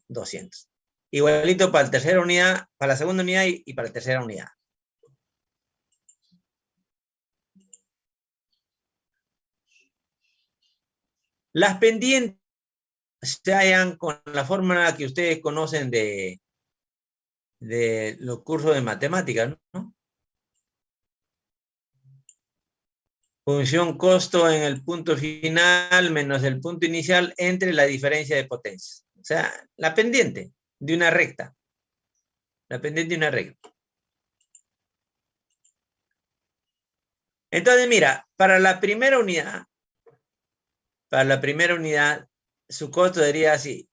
200. Igualito para la tercera unidad, para la segunda unidad y para la tercera unidad. Las pendientes se hallan con la fórmula que ustedes conocen de los cursos de matemáticas, ¿no? Función costo en el punto final menos el punto inicial entre la diferencia de potencias. O sea, la pendiente de una recta. La pendiente de una recta. Entonces, mira, para la primera unidad, su costo sería así.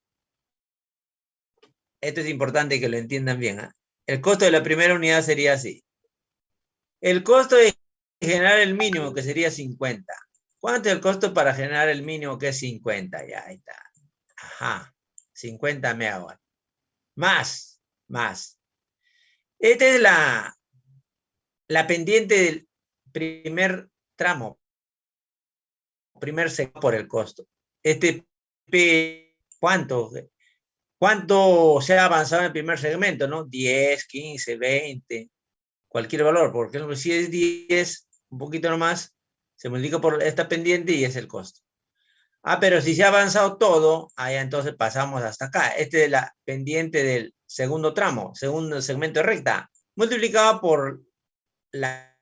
Esto es importante que lo entiendan bien, ¿eh? El costo de la primera unidad sería así. El costo de generar el mínimo, que sería 50. ¿Cuánto es el costo para generar el mínimo, que es 50? Ya, ahí está. Ajá, 50 megawatts. Más. Esta es la pendiente del primer tramo. Primer segmento por el costo. Este P, ¿cuánto se ha avanzado en el primer segmento, no? 10, 15, 20, cualquier valor. Por ejemplo, si es 10, un poquito nomás, se multiplica por esta pendiente y es el costo. Ah, pero si se ha avanzado todo, allá entonces pasamos hasta acá. Este es la pendiente del segundo tramo, segundo segmento de recta, multiplicado por la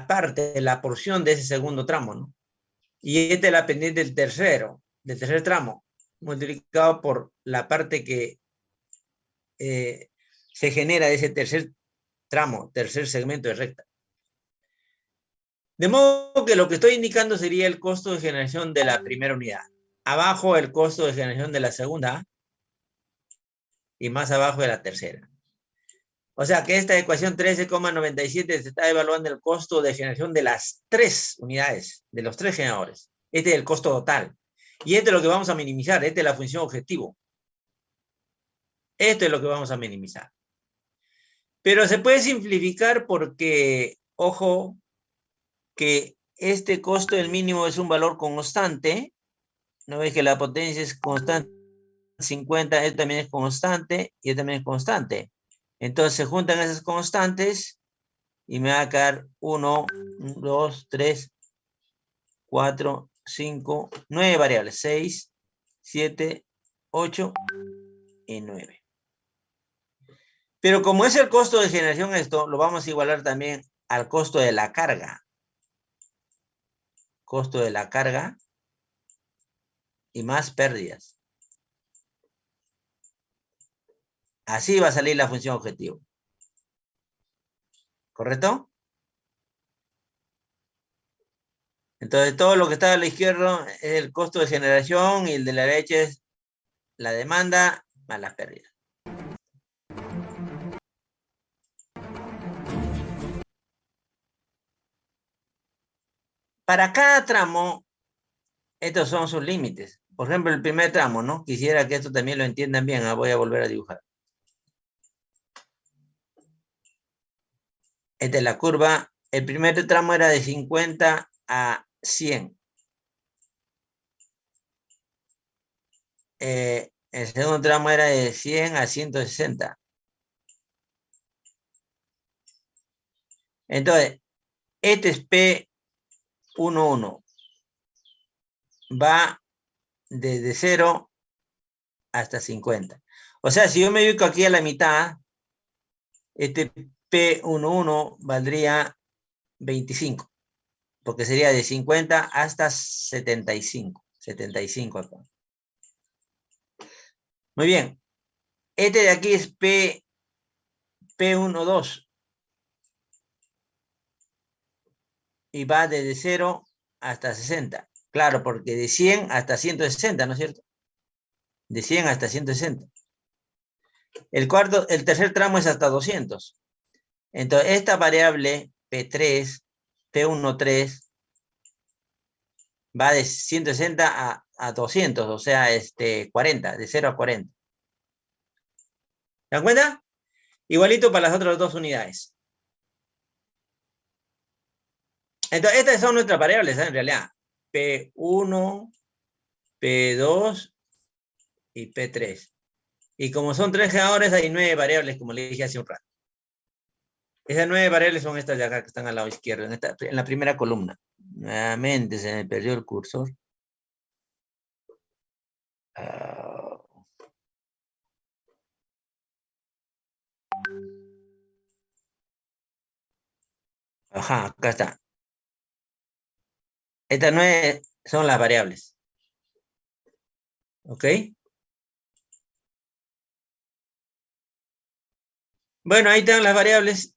parte, la porción de ese segundo tramo, ¿no? Y esta es la pendiente del tercer tramo, multiplicado por la parte que se genera de ese tercer tramo, tercer segmento de recta. De modo que lo que estoy indicando sería el costo de generación de la primera unidad. Abajo el costo de generación de la segunda y más abajo de la tercera. O sea que esta ecuación 13,97 se está evaluando el costo de generación de las 3 unidades, de los 3 generadores. Este es el costo total. Y este es lo que vamos a minimizar. Esta es la función objetivo. Esto es lo que vamos a minimizar. Pero se puede simplificar porque, ojo, que este costo del mínimo es un valor constante. ¿No ves que la potencia es constante? 50, esto también es constante y esto también es constante. Entonces se juntan esas constantes y me va a quedar 1, 2, 3, 4, 5, 9 variables. 6, 7, 8 y 9. Pero como es el costo de generación esto, lo vamos a igualar también al costo de la carga. Costo de la carga y más pérdidas. Así va a salir la función objetivo. ¿Correcto? Entonces todo lo que está a la izquierda es el costo de generación y el de la derecha es la demanda más las pérdidas. Para cada tramo, estos son sus límites. Por ejemplo, el primer tramo, ¿no? Quisiera que esto también lo entiendan bien. Voy a volver a dibujar. Esta es la curva. El primer tramo era de 50 a 100. El segundo tramo era de 100 a 160. Entonces, este es P11. Va desde 0 hasta 50. O sea, si yo me ubico aquí a la mitad, este P11 valdría 25. Porque sería de 50 hasta 75. 75 acá. Muy bien. Este de aquí es P12. Y va desde 0 hasta 60. Claro, porque de 100 hasta 160, ¿no es cierto? De 100 hasta 160. El tercer tramo es hasta 200. Entonces, esta variable P3, P13, va de 160 a 200, o sea, 40, de 0 a 40. ¿Se dan cuenta? Igualito para las otras dos unidades. Entonces, estas son nuestras variables, ¿eh? En realidad. P1, P2 y P3. Y como son 3 generadores, hay 9 variables, como le dije hace un rato. Esas 9 variables son estas de acá que están al lado izquierdo, en la primera columna. Nuevamente se me perdió el cursor. Ajá, acá está. Estas 9 son las variables. ¿Ok? Bueno, ahí están las variables.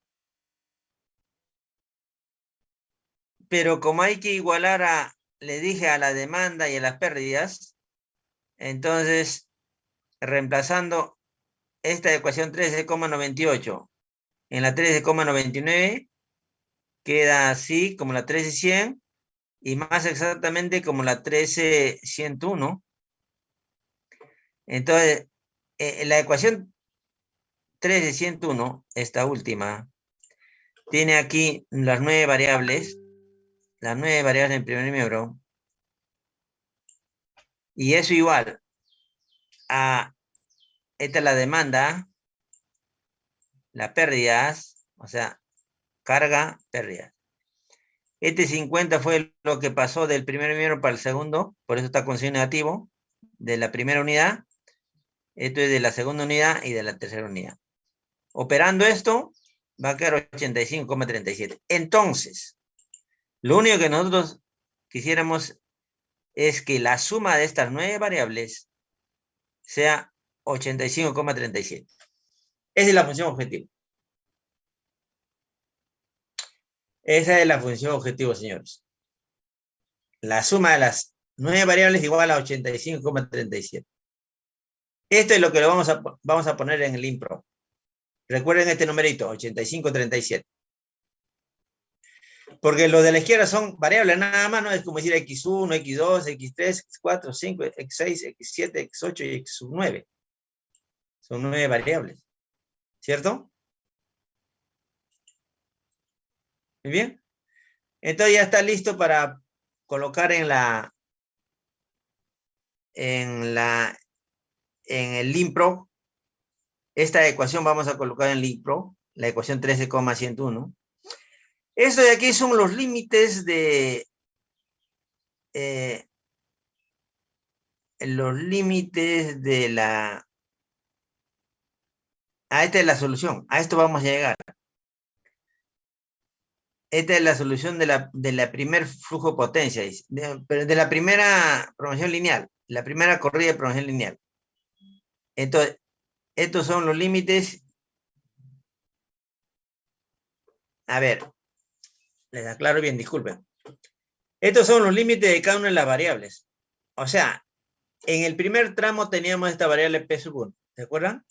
Pero como hay que igualar le dije, a la demanda y a las pérdidas, entonces, reemplazando esta ecuación 13,98 en la 13,99, queda así como la 13,100 y más exactamente como la 13,101. Entonces, la ecuación 13,101, esta última, tiene aquí las 9 variables en primer miembro, y eso igual a, esta es la demanda, las pérdidas, o sea, carga, pérdidas. Este 50 fue lo que pasó del primer miembro para el segundo, por eso está con signo negativo, de la primera unidad. Esto es de la segunda unidad y de la tercera unidad. Operando esto, va a quedar 85,37. Entonces, lo único que nosotros quisiéramos es que la suma de estas 9 variables sea 85,37. Esa es la función objetivo. Esa es la función objetivo, señores. La suma de las 9 variables igual a 85,37. Esto es lo que vamos a poner en el impro. Recuerden este numerito, 85,37. Porque los de la izquierda son variables nada más, ¿no? Es como decir x1, x2, x3, x4, 5, x6, x7, x8 y x9. Son 9 variables, ¿cierto? Muy bien. Entonces ya está listo para colocar en el LINPRO. Esta ecuación vamos a colocar en LINPRO, la ecuación 13,101. Esto de aquí son los límites de esta es la solución, a esto vamos a llegar. Esta es la solución de la primer flujo potencia, pero de la primera prolongación lineal, la primera corrida de prolongación lineal. Entonces, estos son los límites. A ver, les aclaro bien, disculpen. Estos son los límites de cada una de las variables. O sea, en el primer tramo teníamos esta variable P sub 1, ¿se acuerdan?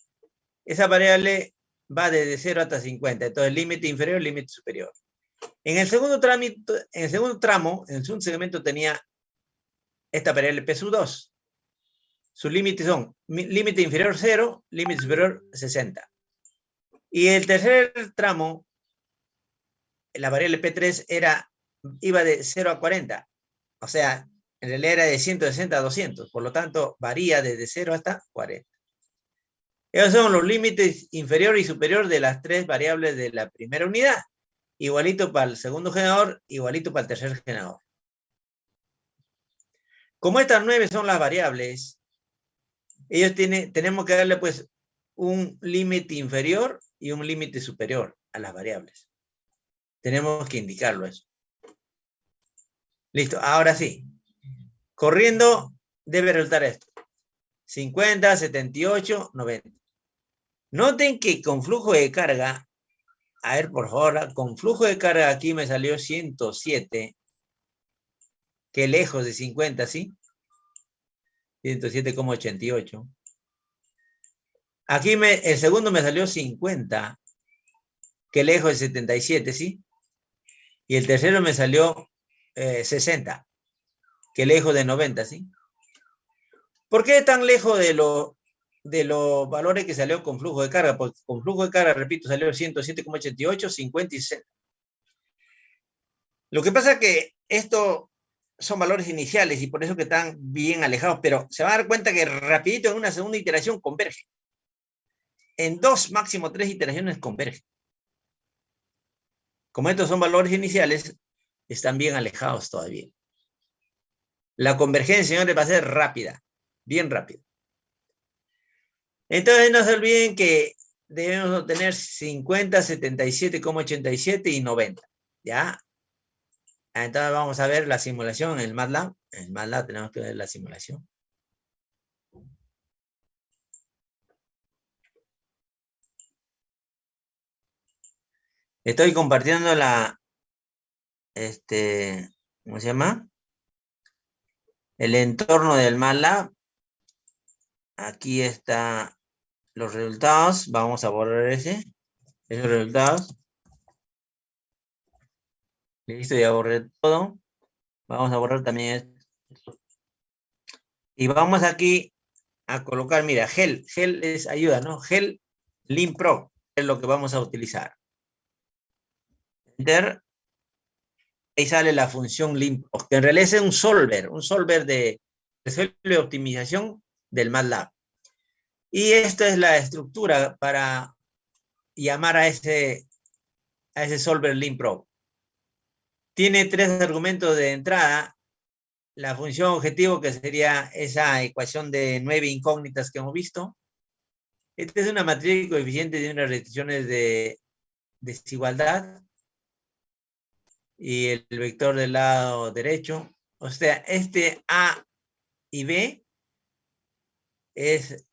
Esa variable va desde 0 hasta 50, entonces límite inferior, límite superior. En el segundo tramo, en el segundo segmento tenía esta variable P sub 2. Sus límites son límite inferior 0, límite superior 60. Y el tercer tramo, la variable P3 iba de 0 a 40. O sea, en realidad era de 160 a 200. Por lo tanto, varía desde 0 hasta 40. Esos son los límites inferior y superior de las 3 variables de la primera unidad. Igualito para el segundo generador, igualito para el tercer generador. Como estas 9 son las variables, tenemos que darle pues un límite inferior y un límite superior a las variables. Tenemos que indicarlo eso. Listo, ahora sí. Corriendo debe resultar esto. 50, 78, 90. Noten que con flujo de carga, a ver por favor, con flujo de carga aquí me salió 107. Que lejos de 50, ¿sí? 107,88. Aquí el segundo me salió 50. Que lejos de 77, ¿sí? Y el tercero me salió 60. Que lejos de 90, ¿sí? ¿Por qué tan lejos de los valores que salió con flujo de carga? Porque con flujo de carga, repito, salió 107,88, 50 y 60. Lo que pasa es que esto son valores iniciales y por eso que están bien alejados, pero se van a dar cuenta que rapidito en una segunda iteración convergen. en 2, máximo 3 iteraciones convergen. Como estos son valores iniciales, están bien alejados todavía. La convergencia, señores, va a ser rápida, bien rápida. Entonces no se olviden que debemos obtener 50, 77,87 y 90. ¿Ya? Entonces vamos a ver la simulación en el MATLAB. En el MATLAB tenemos que ver la simulación. Estoy compartiendo ¿cómo se llama? El entorno del MATLAB. Aquí están los resultados. Vamos a borrar esos resultados. Listo, ya borré todo. Vamos a borrar también esto. Y vamos aquí a colocar, mira, GEL es ayuda, ¿no? GEL LinPro es lo que vamos a utilizar. Enter. Ahí sale la función LinPro, que en realidad es un solver de optimización del MATLAB. Y esta es la estructura para llamar a ese solver LinPro. Tiene 3 argumentos de entrada. La función objetivo, que sería esa ecuación de 9 incógnitas que hemos visto. Esta es una matriz de coeficientes de unas restricciones de desigualdad. Y el vector del lado derecho. O sea, este A y B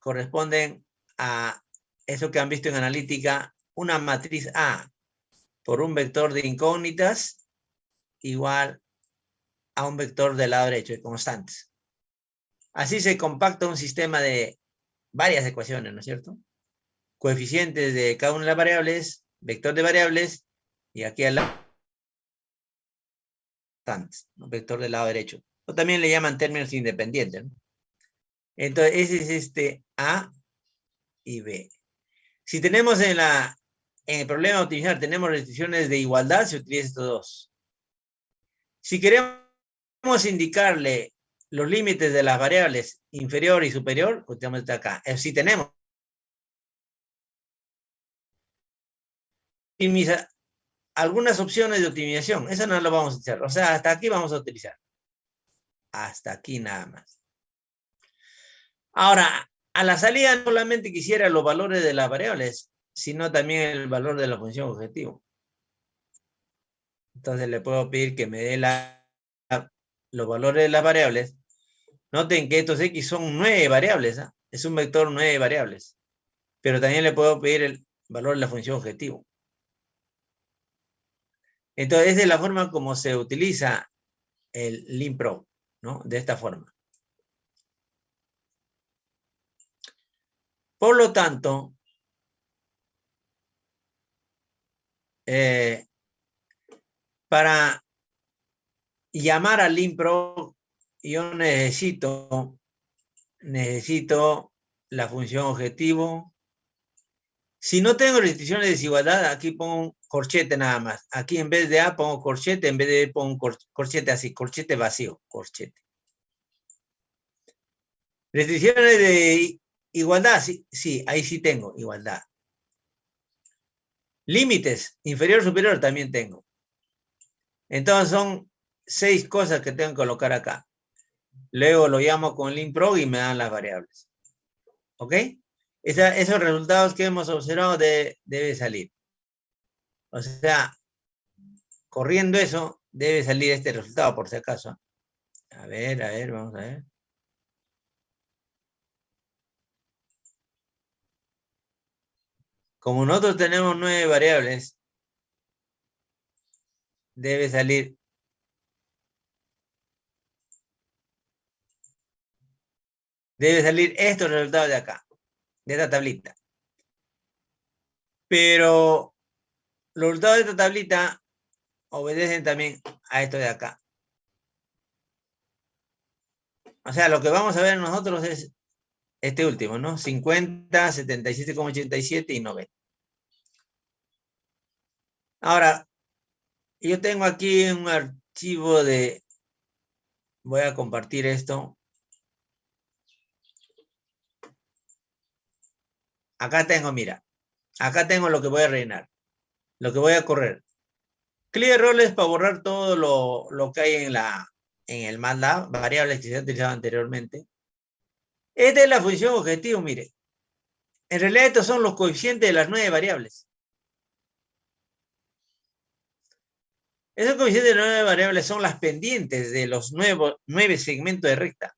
corresponden a eso que han visto en analítica, una matriz A por un vector de incógnitas igual a un vector del lado derecho de constantes. Así se compacta un sistema de varias ecuaciones, ¿no es cierto? Coeficientes de cada una de las variables, vector de variables, y aquí al lado, constantes, ¿no? Vector del lado derecho. O también le llaman términos independientes, ¿no? Entonces, ese es A y B. Si tenemos en el problema de optimizar, tenemos restricciones de igualdad, se utiliza estos dos. Si queremos indicarle los límites de las variables inferior y superior, utilizamos esta acá. Si tenemos algunas opciones de optimización, eso no lo vamos a utilizar. O sea, hasta aquí vamos a utilizar. Hasta aquí nada más. Ahora, a la salida no solamente quisiera los valores de las variables, sino también el valor de la función objetivo. Entonces le puedo pedir que me dé los valores de las variables. Noten que estos X son 9 variables. ¿eh? Es un vector 9 variables. Pero también le puedo pedir el valor de la función objetivo. Entonces, es de la forma como se utiliza el LinPro, ¿no? De esta forma. Por lo tanto, para llamar al LinPro, yo necesito la función objetivo. Si no tengo restricciones de desigualdad, aquí pongo un corchete nada más. Aquí en vez de A pongo corchete, en vez de B pongo un corchete así, corchete vacío, corchete. Restricciones de igualdad, sí, ahí sí tengo igualdad. Límites, inferior, superior, también tengo. Entonces son 6 cosas que tengo que colocar acá. Luego lo llamo con LinPro y me dan las variables. ¿Ok? Esos resultados que hemos observado debe salir. O sea, corriendo eso, debe salir este resultado por si acaso. A ver, vamos a ver. Como nosotros tenemos 9 variables, debe salir estos resultados de acá, de esta tablita. Pero los resultados de esta tablita obedecen también a esto de acá. O sea, lo que vamos a ver nosotros es este último, ¿no? 50, 77,87 y 90. Ahora, yo tengo aquí un archivo de... Voy a compartir esto. Acá tengo, mira. Acá tengo lo que voy a rellenar. Lo que voy a correr. Clear all es para borrar todo lo que hay en el MATLAB, variables que se han utilizado anteriormente. Esta es la función objetivo, mire. En realidad estos son los coeficientes de las 9 variables. Esos coeficientes de las 9 variables son las pendientes de los 9 segmentos de recta.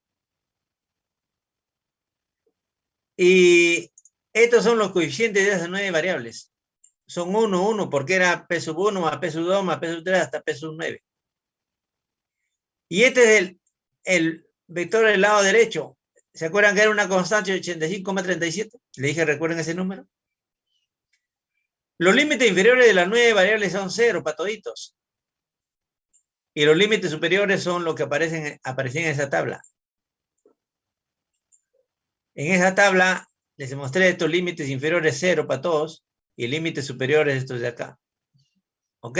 Y estos son los coeficientes de esas 9 variables. Son 1, 1, porque era P sub 1 más P sub 2 más P sub 3 hasta P sub 9. Y este es el vector del lado derecho. ¿Se acuerdan que era una constante de 85,37? Le dije, ¿recuerden ese número? Los límites inferiores de las 9 variables son 0 para toditos. Y los límites superiores son los que aparecen en esa tabla. En esa tabla les mostré estos límites inferiores 0 para todos y límites superiores estos de acá. ¿Ok?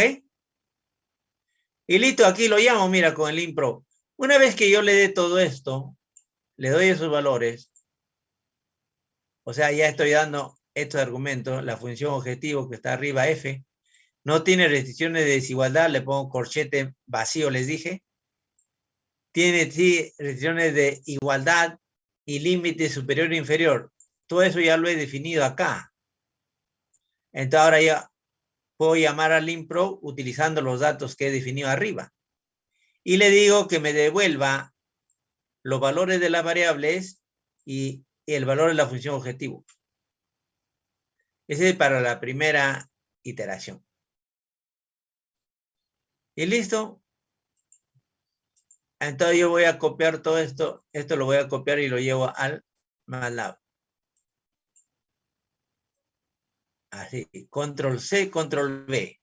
Y listo, aquí lo llamo, mira, con el InPro. Una vez que yo le dé todo esto, le doy esos valores, o sea, ya estoy dando estos argumentos, la función objetivo que está arriba, f, no tiene restricciones de desigualdad, le pongo corchete vacío, les dije. Tiene sí restricciones de igualdad y límite superior e inferior. Todo eso ya lo he definido acá. Entonces ahora ya puedo llamar al InPro utilizando los datos que he definido arriba. Y le digo que me devuelva los valores de las variables y el valor de la función objetivo. Ese es para la primera iteración. ¿Y listo? Entonces yo voy a copiar todo esto. Esto lo voy a copiar y lo llevo al MATLAB. Así, control C, control V.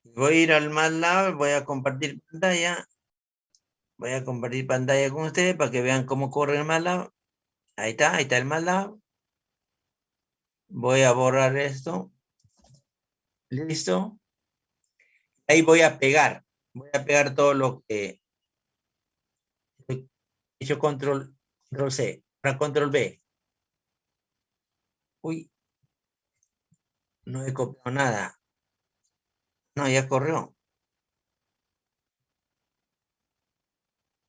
Voy a ir al MATLAB, voy a compartir pantalla. Voy a compartir pantalla con ustedes para que vean cómo corre el MATLAB. Ahí está el MATLAB. Voy a borrar esto. Listo. Ahí voy a pegar. Voy a pegar todo lo que he hecho control C, para control V. Uy, no he copiado nada. No, ya corrió.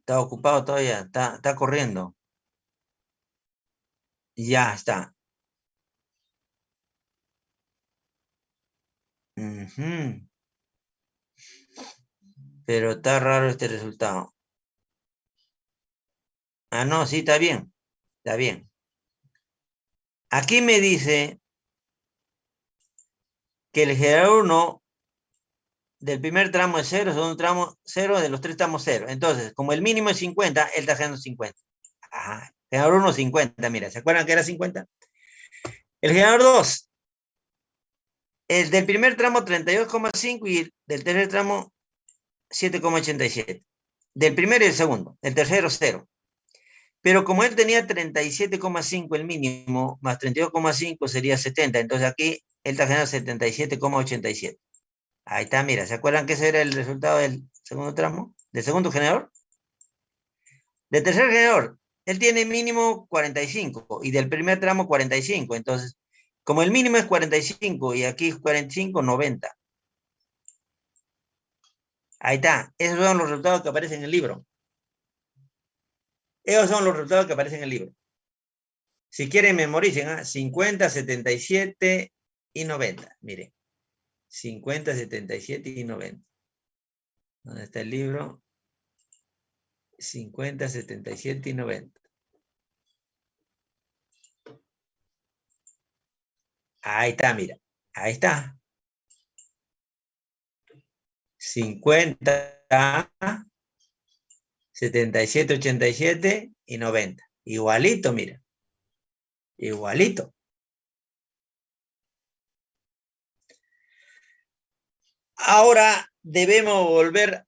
Está ocupado todavía, está corriendo. Ya está. Pero está raro este resultado. Ah, no, sí, está bien. Está bien. Aquí me dice que el generador 1 del primer tramo es 0, segundo tramo 0, de los 3 tramos 0. Entonces, como el mínimo es 50, él está generando 50. Ajá. Generador 1, 50, mira, ¿se acuerdan que era 50? El generador 2, el del primer tramo 32,5 y el del tercer tramo 7,87. Del primero y el segundo. El tercero 0. Pero como él tenía 37,5 el mínimo, más 32,5 sería 70. Entonces aquí él está generando 77,87. Ahí está, mira. ¿Se acuerdan que ese era el resultado del segundo tramo? ¿Del segundo generador? Del tercer generador, él tiene mínimo 45 y del primer tramo 45. Entonces, como el mínimo es 45 y aquí es 45, 90. Ahí está. Esos son los resultados que aparecen en el libro. Esos son los resultados que aparecen en el libro. Si quieren, memoricen, 50, 77 y 90. Miren. 50, 77 y 90. ¿Dónde está el libro? 50, 77 y 90. Ahí está, mira. Ahí está. 50, 77, 87 y 90. Igualito, mira. Igualito. Ahora debemos volver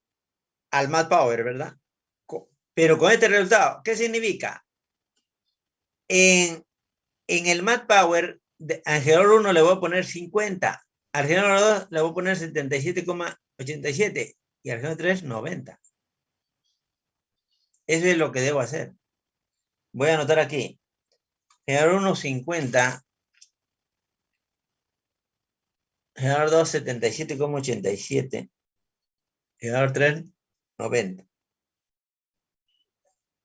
al MATPower, ¿verdad? Pero con este resultado, ¿qué significa? En el MATPower, al generador 1 le voy a poner 50. Al generador 2 le voy a poner 77,87. Y al generador 3, 90. Eso es lo que debo hacer. Voy a anotar aquí. Generador 1, 50. Generador 2, 77,87. Generador 3, 90.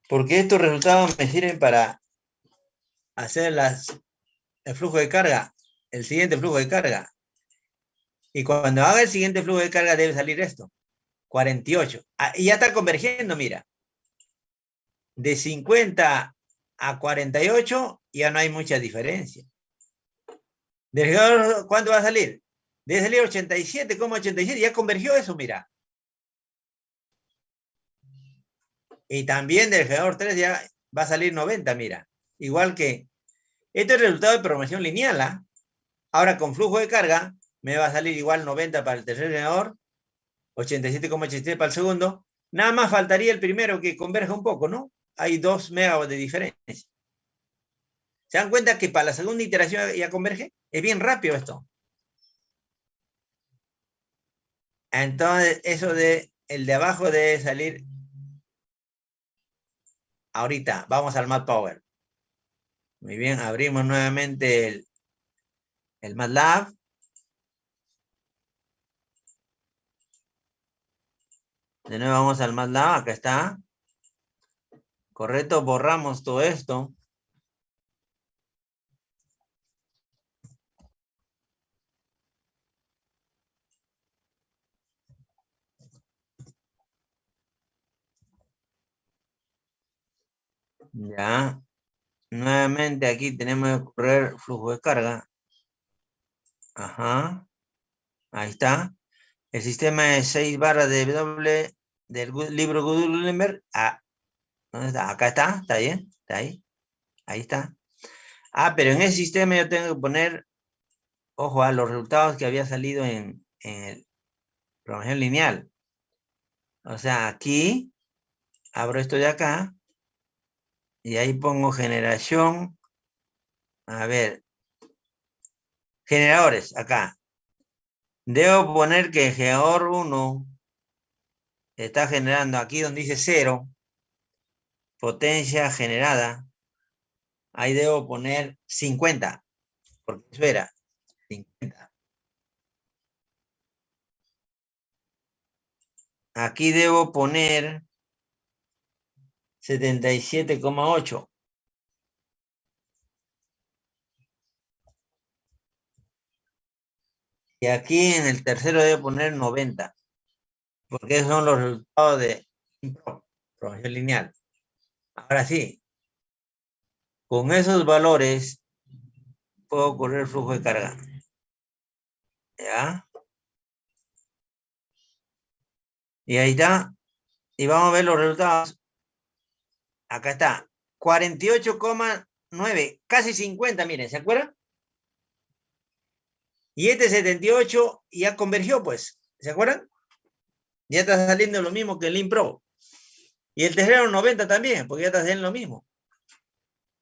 Porque estos resultados me sirven para hacer el flujo de carga, el siguiente flujo de carga. Y cuando haga el siguiente flujo de carga debe salir esto, 48. Y ya está convergiendo, mira. De 50 a 48 ya no hay mucha diferencia. ¿Del generador cuánto va a salir? Debe salir 87,87, ya convergió eso, mira. Y también del generador 3 ya va a salir 90, mira. Igual que, este es el resultado de programación lineal, ¿ah? Ahora con flujo de carga, me va a salir igual 90 para el tercer generador, 87,87 para el segundo. Nada más faltaría el primero que converja un poco, ¿no? Hay 2 megawatts de diferencia. ¿Se dan cuenta que para la segunda iteración ya converge? Es bien rápido esto. Entonces, eso de el de abajo debe salir ahorita. Vamos al MATPOWER. Muy bien, abrimos nuevamente el MATLAB. De nuevo vamos al MATLAB, acá está. Correcto, borramos todo esto. Ya. Nuevamente aquí tenemos que correr flujo de carga. Ajá. Ahí está. El sistema de 6 barras de W del libro Gutenberg. Ah, ¿dónde está? Acá está. ¿Está bien? Está ahí. Ahí está. Ah, pero en ese sistema yo tengo que poner, ojo, a los resultados que había salido en el programación lineal. O sea, aquí abro esto de acá y ahí pongo generación. A ver, generadores, acá. Debo poner que el generador 1 está generando aquí donde dice 0, potencia generada. Ahí debo poner 50, porque eso era 50. Aquí debo poner 77,8. Y aquí en el tercero debo poner 90, porque esos son los resultados de programación lineal. Ahora sí, con esos valores puedo correr el flujo de carga. ¿Ya? Y ahí está. Y vamos a ver los resultados. Acá está. 48,9, casi 50, miren, ¿se acuerdan? Y este 78 ya convergió, pues. ¿Se acuerdan? Ya está saliendo lo mismo que el LINPRO. Y el tercero 90 también, porque ya está saliendo lo mismo.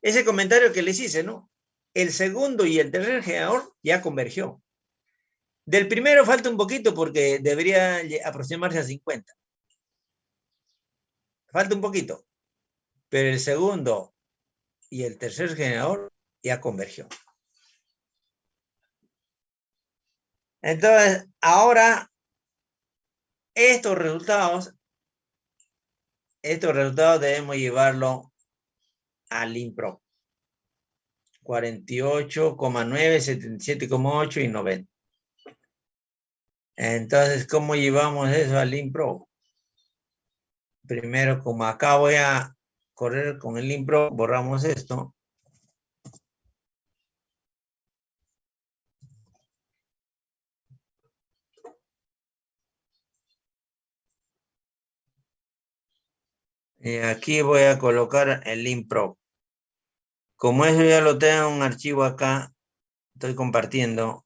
Ese comentario que les hice, ¿no? El segundo y el tercer generador ya convergió. Del primero falta un poquito porque debería aproximarse a 50. Falta un poquito. Pero el segundo y el tercer generador ya convergió. Entonces, ahora estos resultados debemos llevarlo al LINPRO. 48,9, 77,8 y 90. Entonces, ¿cómo llevamos eso al LINPRO? Primero, como acá voy a correr con el LINPRO, borramos esto. Y aquí voy a colocar el LINPRO. Como eso ya lo tengo en un archivo acá, estoy compartiendo.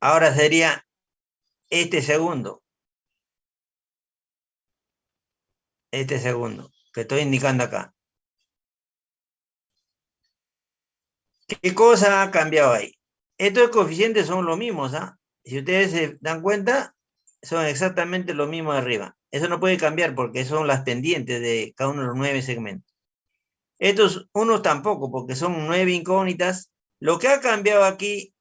Ahora sería este segundo. Este segundo, que estoy indicando acá. ¿Qué cosa ha cambiado ahí? Estos coeficientes son los mismos, ¿ah? Si ustedes se dan cuenta, son exactamente los mismos de arriba. Eso no puede cambiar porque son las pendientes de cada uno de los 9 segmentos. Estos unos tampoco, porque son 9 incógnitas. Lo que ha cambiado aquí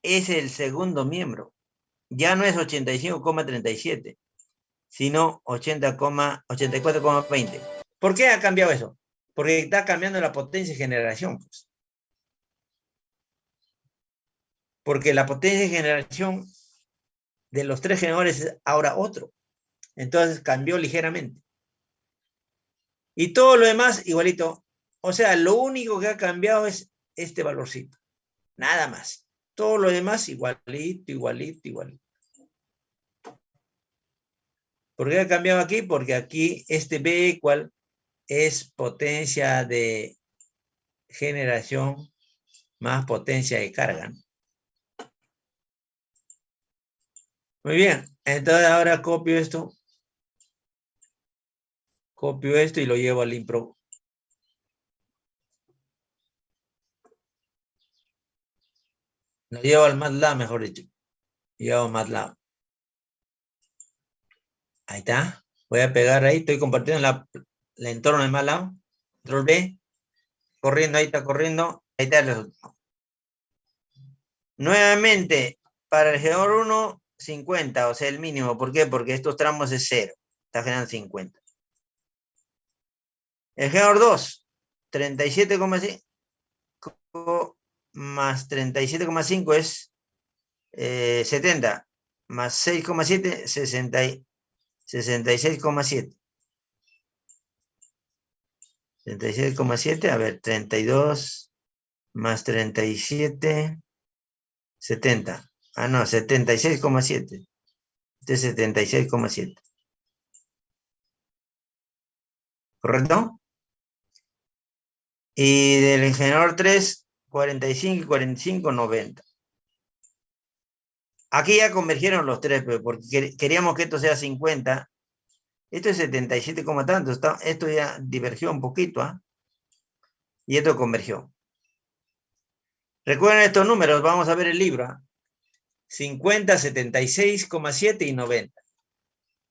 es el segundo miembro. Ya no es 85,37, sino 84,20. ¿Por qué ha cambiado eso? Porque está cambiando la potencia de generación. Pues. Porque la potencia de generación de los 3 generadores es ahora otro. Entonces cambió ligeramente. Y todo lo demás igualito. O sea, lo único que ha cambiado es este valorcito. Nada más. Todo lo demás igualito, igualito, igualito. ¿Por qué ha cambiado aquí? Porque aquí este B igual es potencia de generación más potencia de carga. Muy bien. Entonces ahora copio esto y lo llevo al impro. Lo llevo al MATLAB, mejor dicho. Llevo MATLAB. Ahí está. Voy a pegar ahí. Estoy compartiendo el entorno de MATLAB. Control B. Corriendo, ahí está corriendo. Ahí está el resultado. Nuevamente, para el generador 1, 50, o sea, el mínimo. ¿Por qué? Porque estos tramos es 0. Está generando 50. El generador 2, 37,5 más 37,5 es 70, más 6,7, 66,7. 66,7, a ver, 32 más 37, 70. Ah, no, 76,7. Este es 76,7. ¿Correcto? Y del generador 3, 45 y 45, 90. Aquí ya convergieron los tres, porque queríamos que esto sea 50. Esto es 77, tanto. Esto ya divergió un poquito, ¿ah? Y esto convergió. Recuerden estos números, vamos a ver el libro. 50, 76,7 y 90.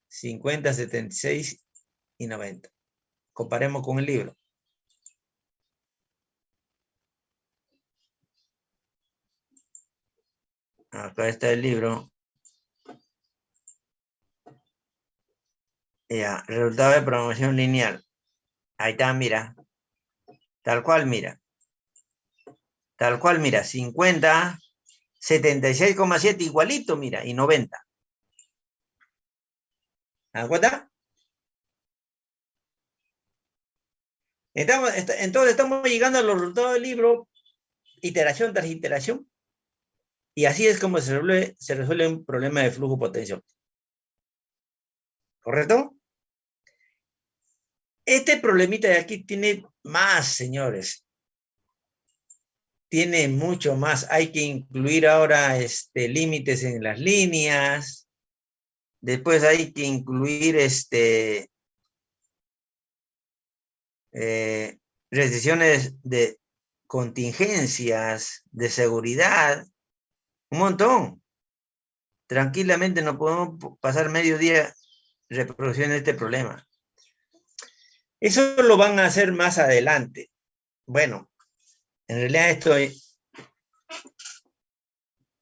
50, 76 y 90. Comparemos con el libro. Acá está el libro. Ya, resultado de programación lineal. Ahí está, mira. Tal cual, mira. Tal cual, mira. 50, 76,7 igualito, mira. Y 90. ¿Te das cuenta? Entonces estamos llegando a los resultados del libro, iteración tras iteración. Y así es como se resuelve un problema de flujo potencial. ¿Correcto? Este problemita de aquí tiene más, señores. Tiene mucho más. Hay que incluir ahora límites en las líneas. Después hay que incluir restricciones de contingencias, de seguridad. Un montón. Tranquilamente no podemos pasar medio día reproduciendo este problema. Eso lo van a hacer más adelante. Bueno, en realidad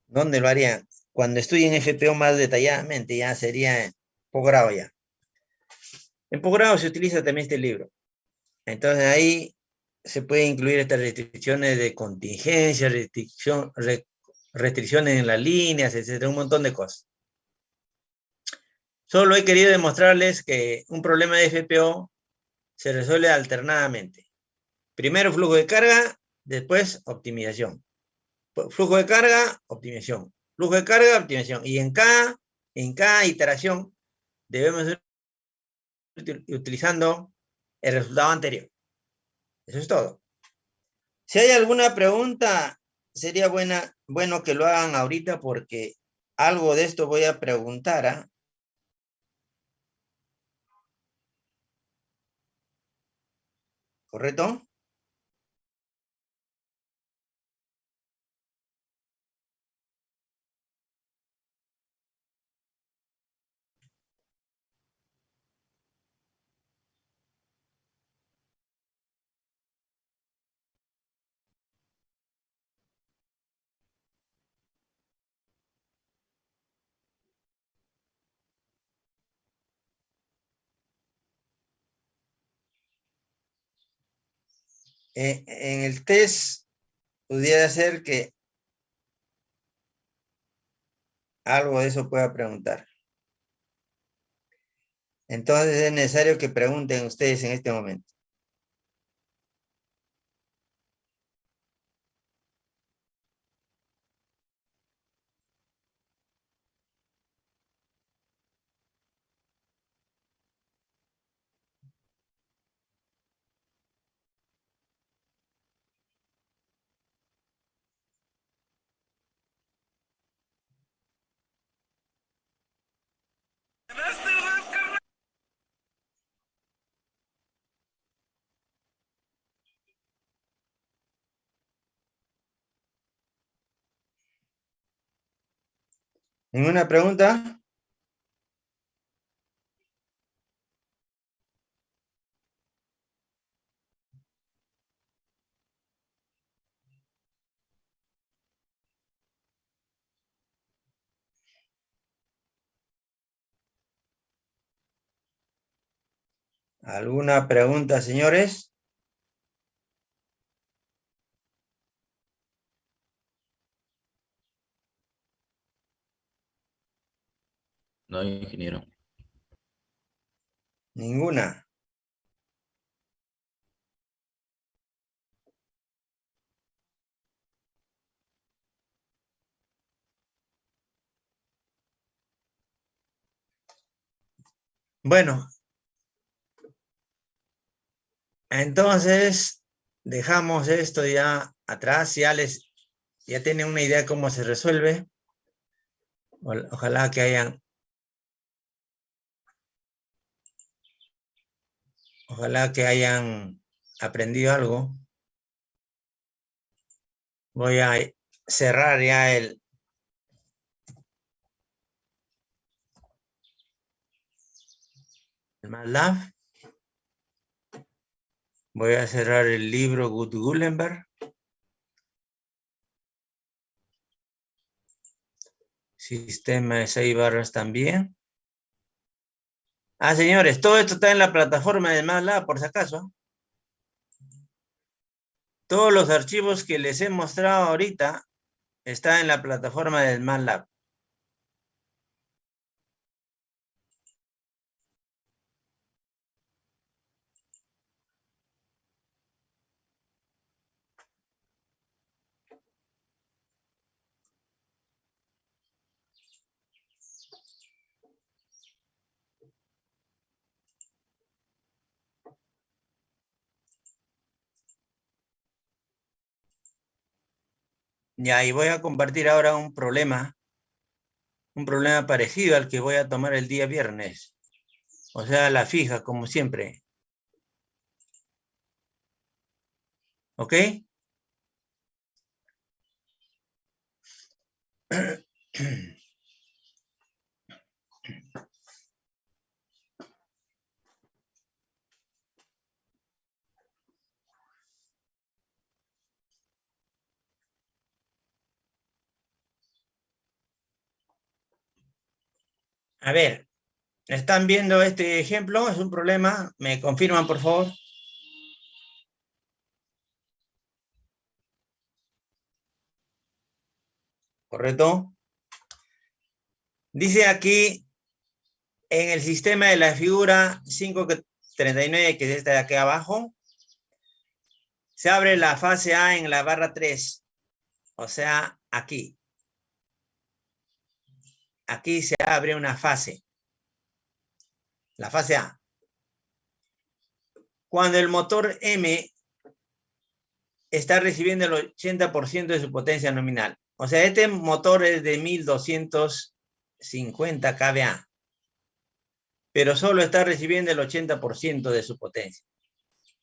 ¿dónde lo harían? Cuando estudien FPO más detalladamente, ya sería en posgrado ya. En posgrado se utiliza también este libro. Entonces ahí se puede incluir estas restricciones de contingencia, restricciones en las líneas, etcétera, un montón de cosas. Solo he querido demostrarles que un problema de FPO se resuelve alternadamente. Primero flujo de carga, después optimización. Flujo de carga, optimización. Flujo de carga, optimización. Y en cada iteración debemos ir utilizando el resultado anterior. Eso es todo. Si hay alguna pregunta, sería bueno que lo hagan ahorita porque algo de esto voy a preguntar. ¿Ah? ¿Correcto? En el test pudiera ser que algo de eso pueda preguntar. Entonces es necesario que pregunten ustedes en este momento. ¿Ninguna pregunta? ¿Alguna pregunta, señores? No, ingeniero. Ninguna. Bueno, entonces dejamos esto ya atrás. Ya tienen una idea cómo se resuelve. Ojalá que hayan aprendido algo. Voy a cerrar ya el MATLAB. Voy a cerrar el libro Gutenberg. Sistema de 6 barras también. Señores, todo esto está en la plataforma de MATLAB, por si acaso. Todos los archivos que les he mostrado ahorita están en la plataforma del MATLAB. Ya, y voy a compartir ahora un problema parecido al que voy a tomar el día viernes. O sea, la fija, como siempre. ¿Ok? A ver, ¿están viendo este ejemplo? ¿Es un problema? ¿Me confirman, por favor? ¿Correcto? Dice aquí, en el sistema de la figura 539, que es esta de aquí abajo, se abre la fase A en la barra 3. O sea, aquí. Aquí se abre una fase. La fase A. Cuando el motor M está recibiendo el 80% de su potencia nominal. O sea, este motor es de 1250 kVA, pero solo está recibiendo el 80% de su potencia.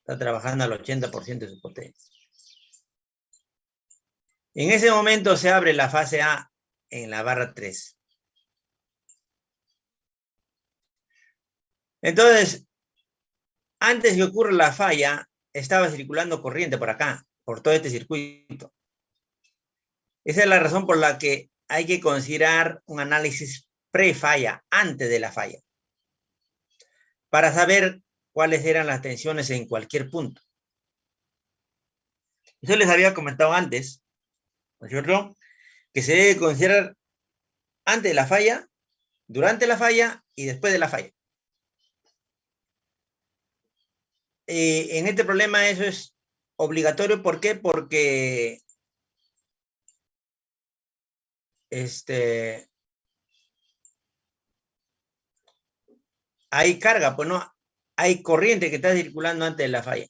Está trabajando al 80% de su potencia. En ese momento se abre la fase A en la barra 3. Entonces, antes que ocurra la falla, estaba circulando corriente por acá, por todo este circuito. Esa es la razón por la que hay que considerar un análisis pre-falla, antes de la falla, para saber cuáles eran las tensiones en cualquier punto. Eso les había comentado antes, ¿no es cierto? Que se debe considerar antes de la falla, durante la falla y después de la falla. En este problema eso es obligatorio. ¿Por qué? Porque hay carga, pues no, hay corriente que está circulando antes de la falla.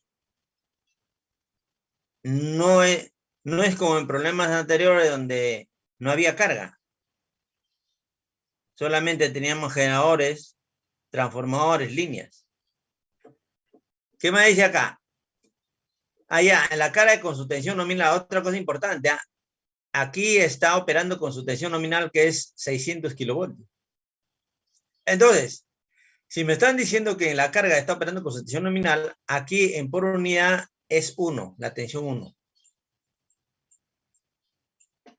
No es como en problemas anteriores donde no había carga. Solamente teníamos generadores, transformadores, líneas. ¿Qué me dice acá? Allá, en la carga de con su tensión nominal, otra cosa importante. Aquí está operando con su tensión nominal que es 600 kilovoltios. Entonces, si me están diciendo que en la carga está operando con su tensión nominal, aquí en por unidad es 1, la tensión 1.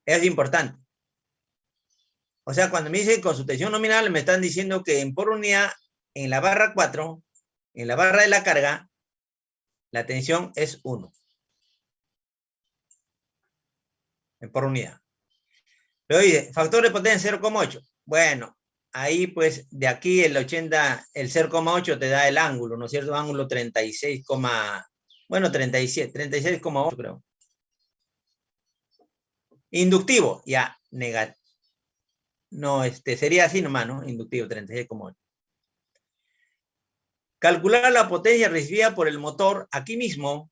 Es importante. O sea, cuando me dicen con su tensión nominal, me están diciendo que en por unidad, en la barra 4, en la barra de la carga, la tensión es 1. En por unidad. Pero dice, factor de potencia 0,8. Bueno, ahí pues de aquí el 0,8 te da el ángulo, ¿no es cierto? Ángulo 36, bueno, 36,8 creo. Inductivo, ya, negativo. No, sería así nomás, ¿no? Inductivo, 36,8. Calcular la potencia recibida por el motor aquí mismo,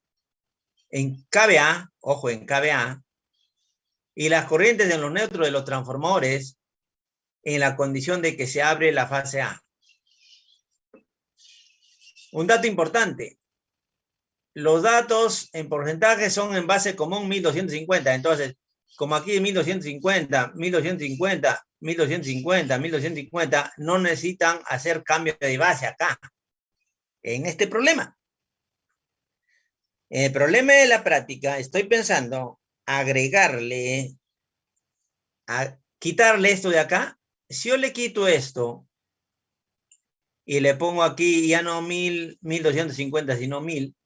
en kVA, ojo, en kVA, y las corrientes en los neutros de los transformadores en la condición de que se abre la fase A. Un dato importante. Los datos en porcentaje son en base común 1250. Entonces, como aquí 1250, 1250, 1250, 1250, no necesitan hacer cambio de base acá. En este problema. En el problema de la práctica, estoy pensando agregarle, quitarle esto de acá. Si yo le quito esto y le pongo aquí ya no 1250, sino 1000,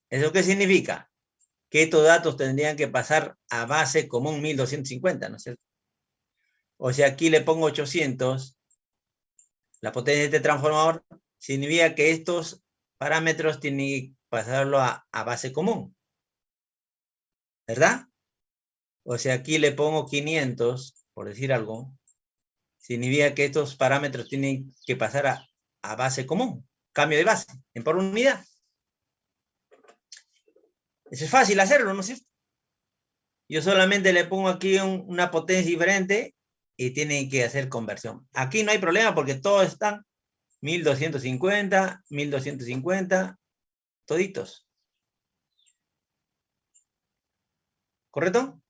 ¿eso qué significa? Que estos datos tendrían que pasar a base común 1250, ¿no es cierto? O sea, aquí le pongo 800, la potencia de este transformador, significa que estos parámetros tienen que pasarlo a base común, ¿verdad? O sea, aquí le pongo 500, por decir algo, significa que estos parámetros tienen que pasar a base común, cambio de base, en por unidad. Eso es fácil hacerlo, ¿no es cierto? Yo solamente le pongo aquí una potencia diferente y tienen que hacer conversión. Aquí no hay problema porque todos están 1250, 1250, toditos. ¿Correcto?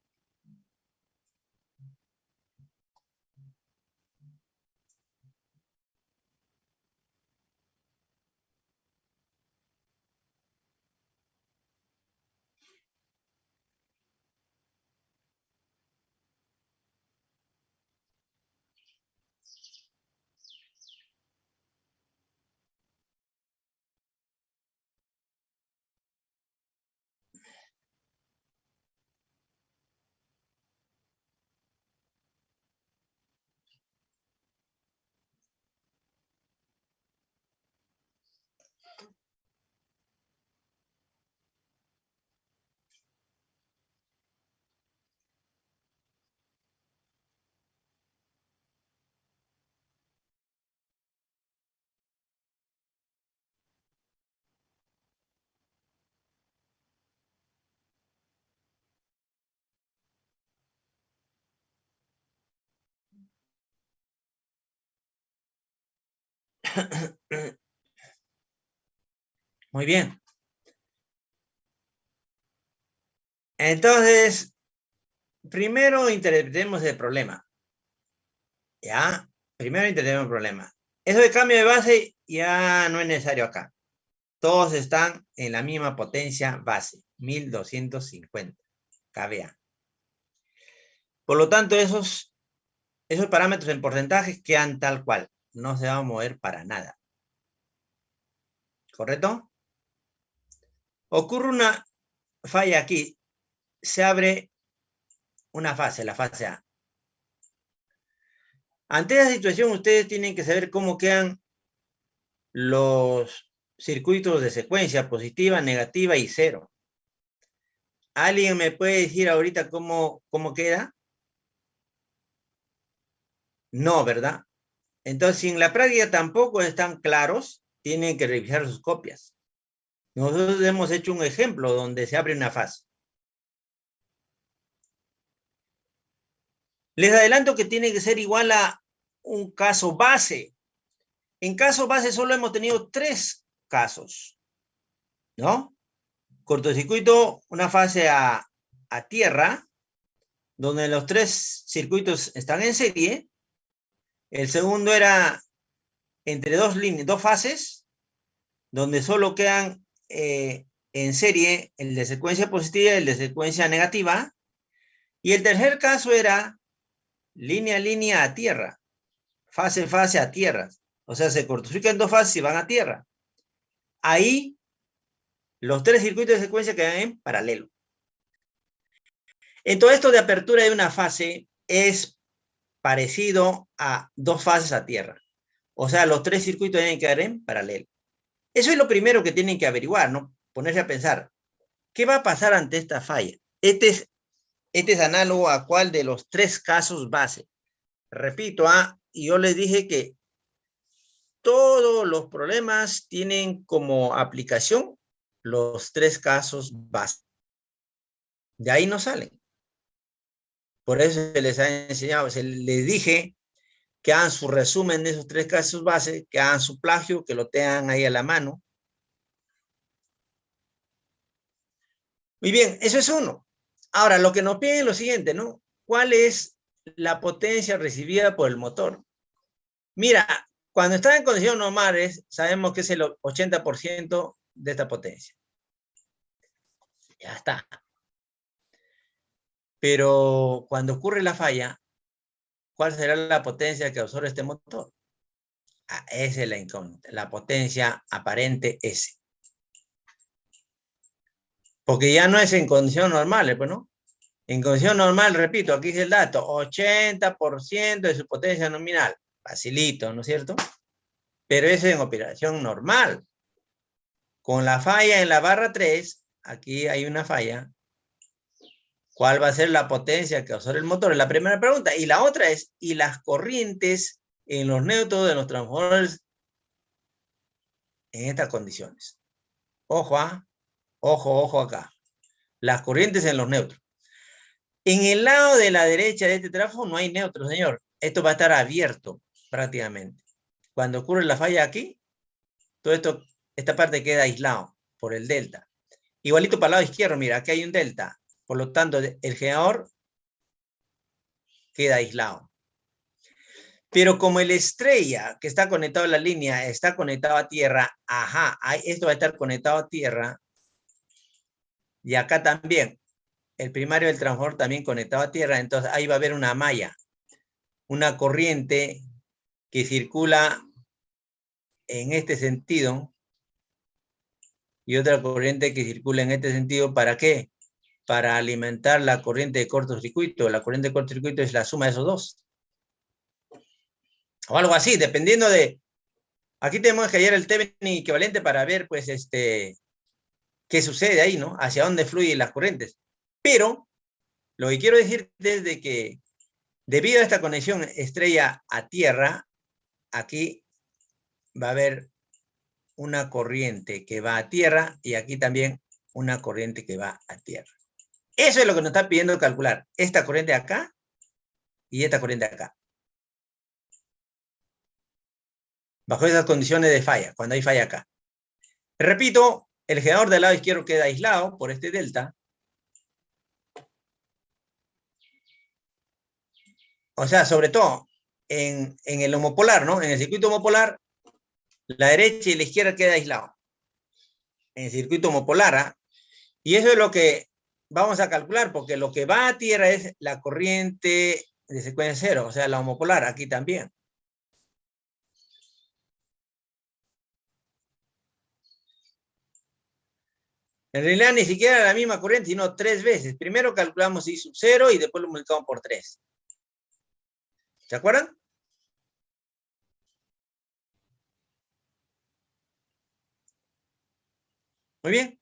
Muy bien. Entonces, primero interpretemos el problema. ¿Ya? Primero interpretemos el problema. Eso de cambio de base ya no es necesario acá. Todos están en la misma potencia base, 1250 kVA. Por lo tanto, esos parámetros en porcentajes quedan tal cual. No se va a mover para nada. ¿Correcto? Ocurre una falla aquí. Se abre una fase, la fase A. Ante esa situación, ustedes tienen que saber cómo quedan los circuitos de secuencia, positiva, negativa y cero. ¿Alguien me puede decir ahorita cómo queda? No, ¿verdad? Entonces, si en la práctica tampoco están claros, tienen que revisar sus copias. Nosotros hemos hecho un ejemplo donde se abre una fase. Les adelanto que tiene que ser igual a un caso base. En caso base solo hemos tenido 3 casos, ¿no? Cortocircuito, una fase a tierra, donde los 3 circuitos están en serie. El segundo era entre 2 líneas, 2 fases, donde solo quedan en serie el de secuencia positiva y el de secuencia negativa. Y el tercer caso era línea a línea a tierra, fase fase a tierra. O sea, se cortocircuitan 2 fases y van a tierra. Ahí los 3 circuitos de secuencia quedan en paralelo. En todo esto de apertura de una fase es parecido a 2 fases a tierra. O sea, los 3 circuitos deben quedar en paralelo. Eso es lo primero que tienen que averiguar, ¿no? Ponerse a pensar, ¿qué va a pasar ante esta falla? Este es análogo a cuál de los 3 casos base. Repito, y yo les dije que todos los problemas tienen como aplicación los 3 casos base. De ahí no salen. Por eso se les ha enseñado, les dije que hagan su resumen de esos 3 casos base, que hagan su plagio, que lo tengan ahí a la mano. Muy bien, eso es uno. Ahora, lo que nos piden es lo siguiente, ¿no? ¿Cuál es la potencia recibida por el motor? Mira, cuando está en condiciones normales, sabemos que es el 80% de esta potencia. Ya está. Pero cuando ocurre la falla, ¿cuál será la potencia que absorbe este motor? Esa es la incógnita, la potencia aparente S. Porque ya no es en condiciones normales, pues, ¿no? En condición normal, repito, aquí dice el dato, 80% de su potencia nominal. Facilito, ¿no es cierto? Pero eso es en operación normal. Con la falla en la barra 3, aquí hay una falla. ¿Cuál va a ser la potencia que absorbe el motor? Es la primera pregunta. Y la otra es, ¿y las corrientes en los neutros de los transformadores en estas condiciones? Ojo, ojo acá. Las corrientes en los neutros. En el lado de la derecha de este trafo no hay neutros, señor. Esto va a estar abierto prácticamente. Cuando ocurre la falla aquí, todo esto, esta parte queda aislado por el delta. Igualito para el lado izquierdo, mira, aquí hay un delta. Por lo tanto, el generador queda aislado. Pero como el estrella que está conectado a la línea está conectado a tierra, esto va a estar conectado a tierra. Y acá también, el primario del transformador también conectado a tierra. Entonces ahí va a haber una malla, una corriente que circula en este sentido y otra corriente que circula en este sentido. ¿Para qué? Para alimentar la corriente de cortocircuito. La corriente de cortocircuito es la suma de esos dos. O algo así, dependiendo de... Aquí tenemos que hallar el Thevenin equivalente para ver, pues, qué sucede ahí, ¿no? Hacia dónde fluyen las corrientes. Pero lo que quiero decir es de que debido a esta conexión estrella a tierra, aquí va a haber una corriente que va a tierra y aquí también una corriente que va a tierra. Eso es lo que nos está pidiendo calcular. Esta corriente acá y esta corriente acá. Bajo esas condiciones de falla, cuando hay falla acá. Repito, el generador del lado izquierdo queda aislado por este delta. O sea, sobre todo en el homopolar, ¿no? En el circuito homopolar, la derecha y la izquierda queda aislado. En el circuito homopolar, y eso es lo que vamos a calcular, porque lo que va a tierra es la corriente de secuencia cero, o sea, la homopolar, aquí también. En realidad ni siquiera la misma corriente, sino 3 veces. Primero calculamos I sub 0 y después lo multiplicamos por 3. ¿Se acuerdan? Muy bien.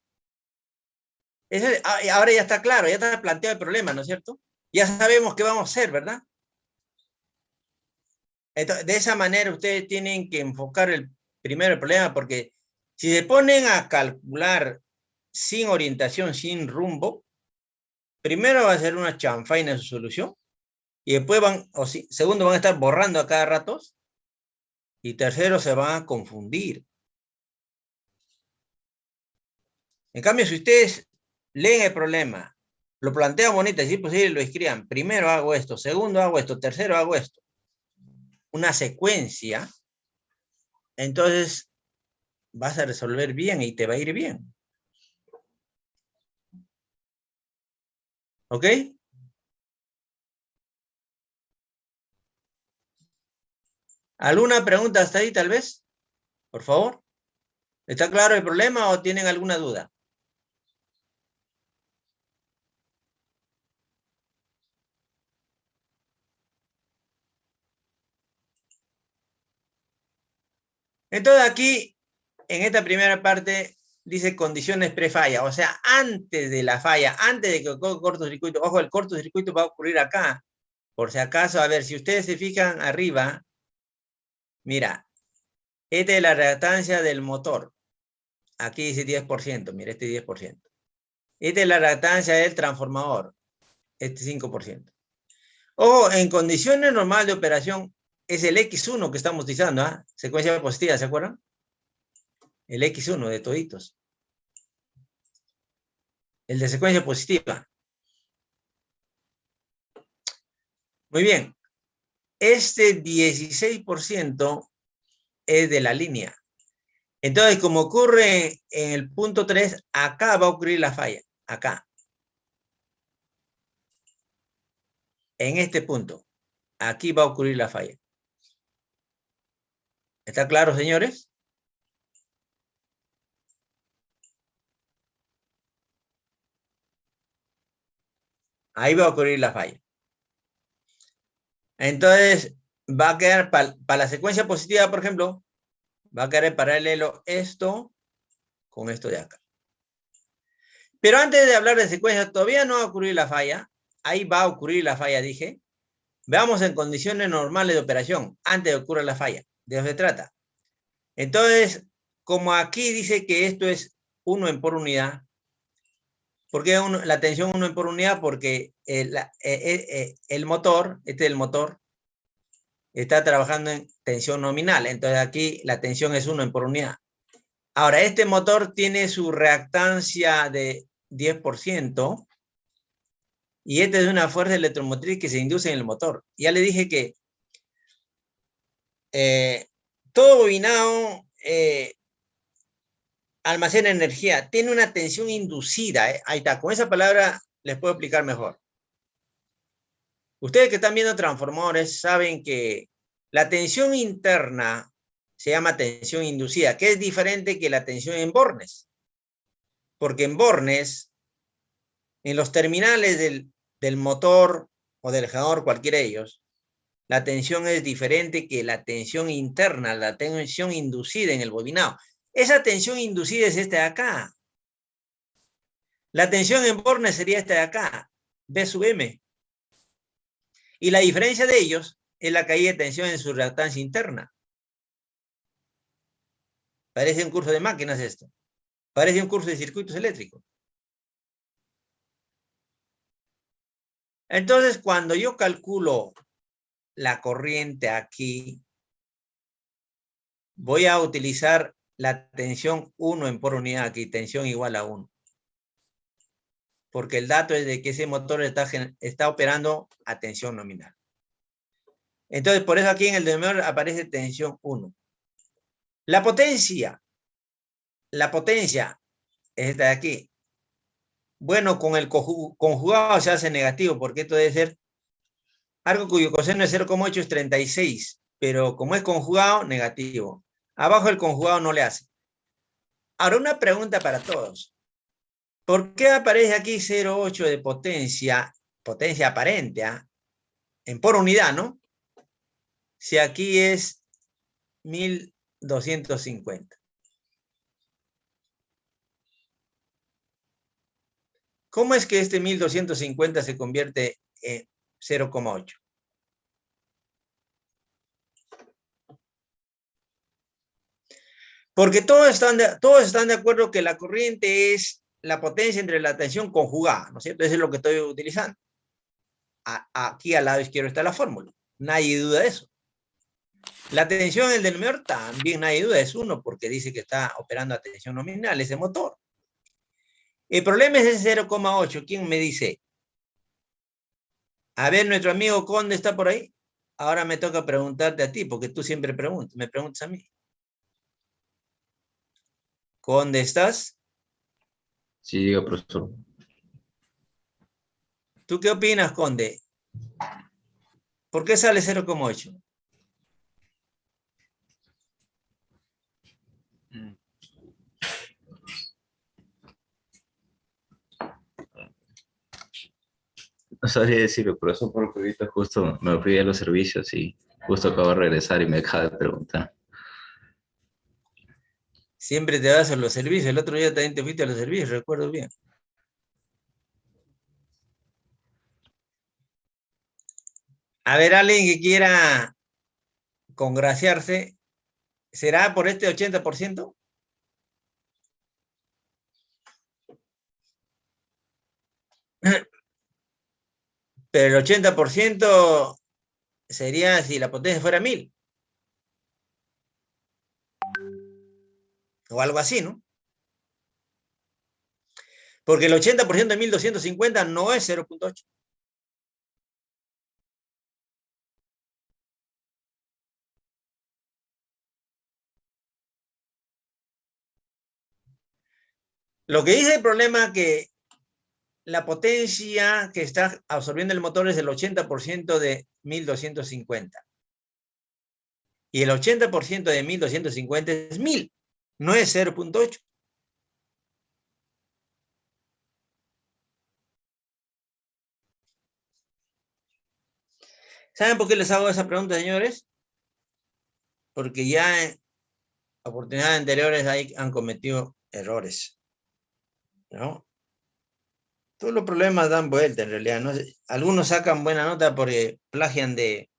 Ahora ya está claro, ya está planteado el problema, ¿no es cierto? Ya sabemos qué vamos a hacer, ¿verdad? Entonces, de esa manera ustedes tienen que enfocar primero el problema, porque si se ponen a calcular sin orientación, sin rumbo, primero va a ser una chanfaina su solución, y después segundo van a estar borrando a cada rato, y tercero se van a confundir. En cambio, si ustedes leen el problema, lo plantean bonito, si es posible lo escriban, primero hago esto, segundo hago esto, tercero hago esto, una secuencia, entonces vas a resolver bien y te va a ir bien. ¿Ok? ¿Alguna pregunta hasta ahí, tal vez? Por favor. ¿Está claro el problema o tienen alguna duda? Entonces aquí, en esta primera parte, dice condiciones prefalla. O sea, antes de la falla, antes de que ocurra el cortocircuito. Ojo, el cortocircuito va a ocurrir acá. Por si acaso, a ver, si ustedes se fijan arriba, mira, esta es la reactancia del motor. Aquí dice 10%, mira, este 10%. Esta es la reactancia del transformador, este 5%. Ojo, en condiciones normales de operación, es el X1 que estamos utilizando, ¿ah? Secuencia positiva, ¿se acuerdan? El X1 de toditos. El de secuencia positiva. Muy bien. Este 16% es de la línea. Entonces, como ocurre en el punto 3, acá va a ocurrir la falla. Acá. En este punto. Aquí va a ocurrir la falla. ¿Está claro, señores? Ahí va a ocurrir la falla. Entonces, va a quedar, para la secuencia positiva, por ejemplo, va a quedar en paralelo esto con esto de acá. Pero antes de hablar de secuencia, todavía no va a ocurrir la falla. Ahí va a ocurrir la falla, dije. Veamos en condiciones normales de operación, antes de que ocurra la falla. De eso se trata. Entonces, como aquí dice que esto es 1 en por unidad, ¿por qué la tensión 1 en por unidad? Porque el motor, este es el motor, está trabajando en tensión nominal. Entonces aquí la tensión es 1 en por unidad. Ahora, este motor tiene su reactancia de 10%, y esta es una fuerza electromotriz que se induce en el motor. Ya le dije que todo bobinado almacena energía, tiene una tensión inducida. Ahí está, con esa palabra les puedo explicar mejor. Ustedes que están viendo transformadores saben que la tensión interna se llama tensión inducida, que es diferente que la tensión en bornes. Porque en bornes, en los terminales del motor o del generador, cualquiera de ellos, la tensión es diferente que la tensión interna, la tensión inducida en el bobinado. Esa tensión inducida es esta de acá. La tensión en bornes sería esta de acá, B sub M. Y la diferencia de ellos es la caída de tensión en su reactancia interna. Parece un curso de máquinas esto. Parece un curso de circuitos eléctricos. Entonces, cuando yo calculo la corriente aquí, voy a utilizar la tensión 1 en por unidad aquí, tensión igual a 1. Porque el dato es de que ese motor está operando a tensión nominal. Entonces, por eso aquí en el denominador aparece tensión 1. La potencia es esta de aquí. Bueno, con el conjugado se hace negativo, porque esto debe ser algo cuyo coseno es 0,8 es 36, pero como es conjugado, negativo. Abajo el conjugado no le hace. Ahora, una pregunta para todos. ¿Por qué aparece aquí 0,8 de potencia aparente, en por unidad, ¿no? Si aquí es 1250. ¿Cómo es que este 1250 se convierte en 0,8? Porque todos están de acuerdo que la corriente es la potencia entre la tensión conjugada, ¿no es cierto? Eso es lo que estoy utilizando. Aquí al lado izquierdo está la fórmula. Nadie duda de eso. La tensión en el denominador también nadie duda, es 1, porque dice que está operando a tensión nominal ese motor. El problema es ese 0,8. ¿Quién me dice? A ver, nuestro amigo Conde está por ahí. Ahora me toca preguntarte a ti, porque tú siempre me preguntas a mí. ¿Conde estás? Sí, diga, profesor. ¿Tú qué opinas, Conde? ¿Por qué sale 0,8? No sabría decirlo, pero eso porque ahorita justo me fui a los servicios y justo acabo de regresar y me acaba de preguntar. Siempre te vas a los servicios. El otro día también te fuiste a los servicios, recuerdo bien. A ver, alguien que quiera congraciarse, ¿será por este 80%? Pero el 80% sería si la potencia fuera 1000. O algo así, ¿no? Porque el 80% de 1250 no es 0,8. Lo que dice el problema es que la potencia que está absorbiendo el motor es el 80% de 1250. Y el 80% de 1250 es 1000, no es 0,8. ¿Saben por qué les hago esa pregunta, señores? Porque ya en oportunidades anteriores ahí han cometido errores, ¿no? Todos los problemas dan vuelta en realidad, ¿no? Algunos sacan buena nota porque plagian de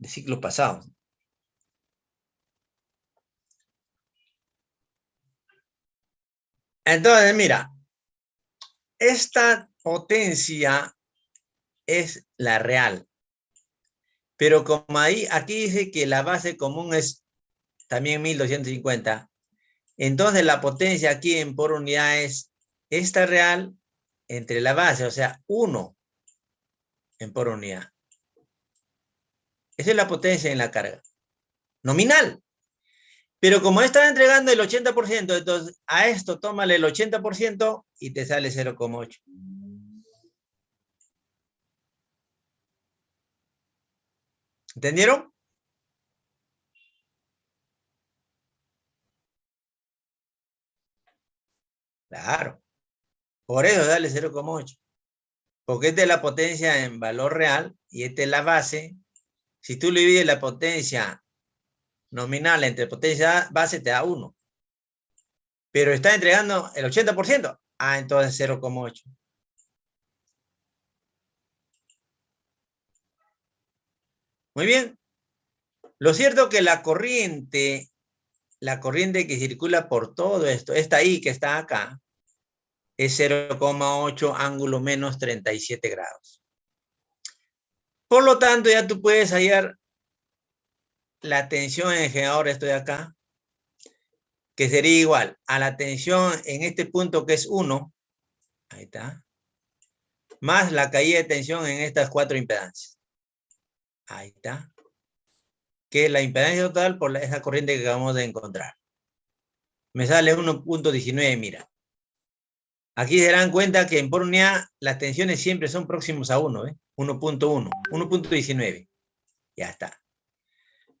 ciclos pasados. Entonces, mira, esta potencia es la real, pero como aquí dice que la base común es también 1250, entonces la potencia aquí en por unidad es esta real entre la base, o sea, 1 en por unidad. Esa es la potencia en la carga nominal. Pero como está entregando el 80%, entonces a esto tómale el 80% y te sale 0,8. ¿Entendieron? Claro. Por eso dale 0,8. Porque esta es la potencia en valor real y esta es la base. Si tú le divides la potencia nominal entre potencia base, te da 1. Pero está entregando el 80%. Entonces 0,8. Muy bien. Lo cierto es que la corriente que circula por todo esto, esta I que está acá, es 0,8 ángulo menos 37 grados. Por lo tanto, ya tú puedes hallar la tensión en el generador, esto de acá, que sería igual a la tensión en este punto que es 1, ahí está, más la caída de tensión en estas 4 impedancias. Ahí está. Que es la impedancia total por esa corriente que acabamos de encontrar. Me sale 1.19, mira. Aquí se darán cuenta que en por unidad las tensiones siempre son próximos a 1, 1.1, 1.19. Ya está.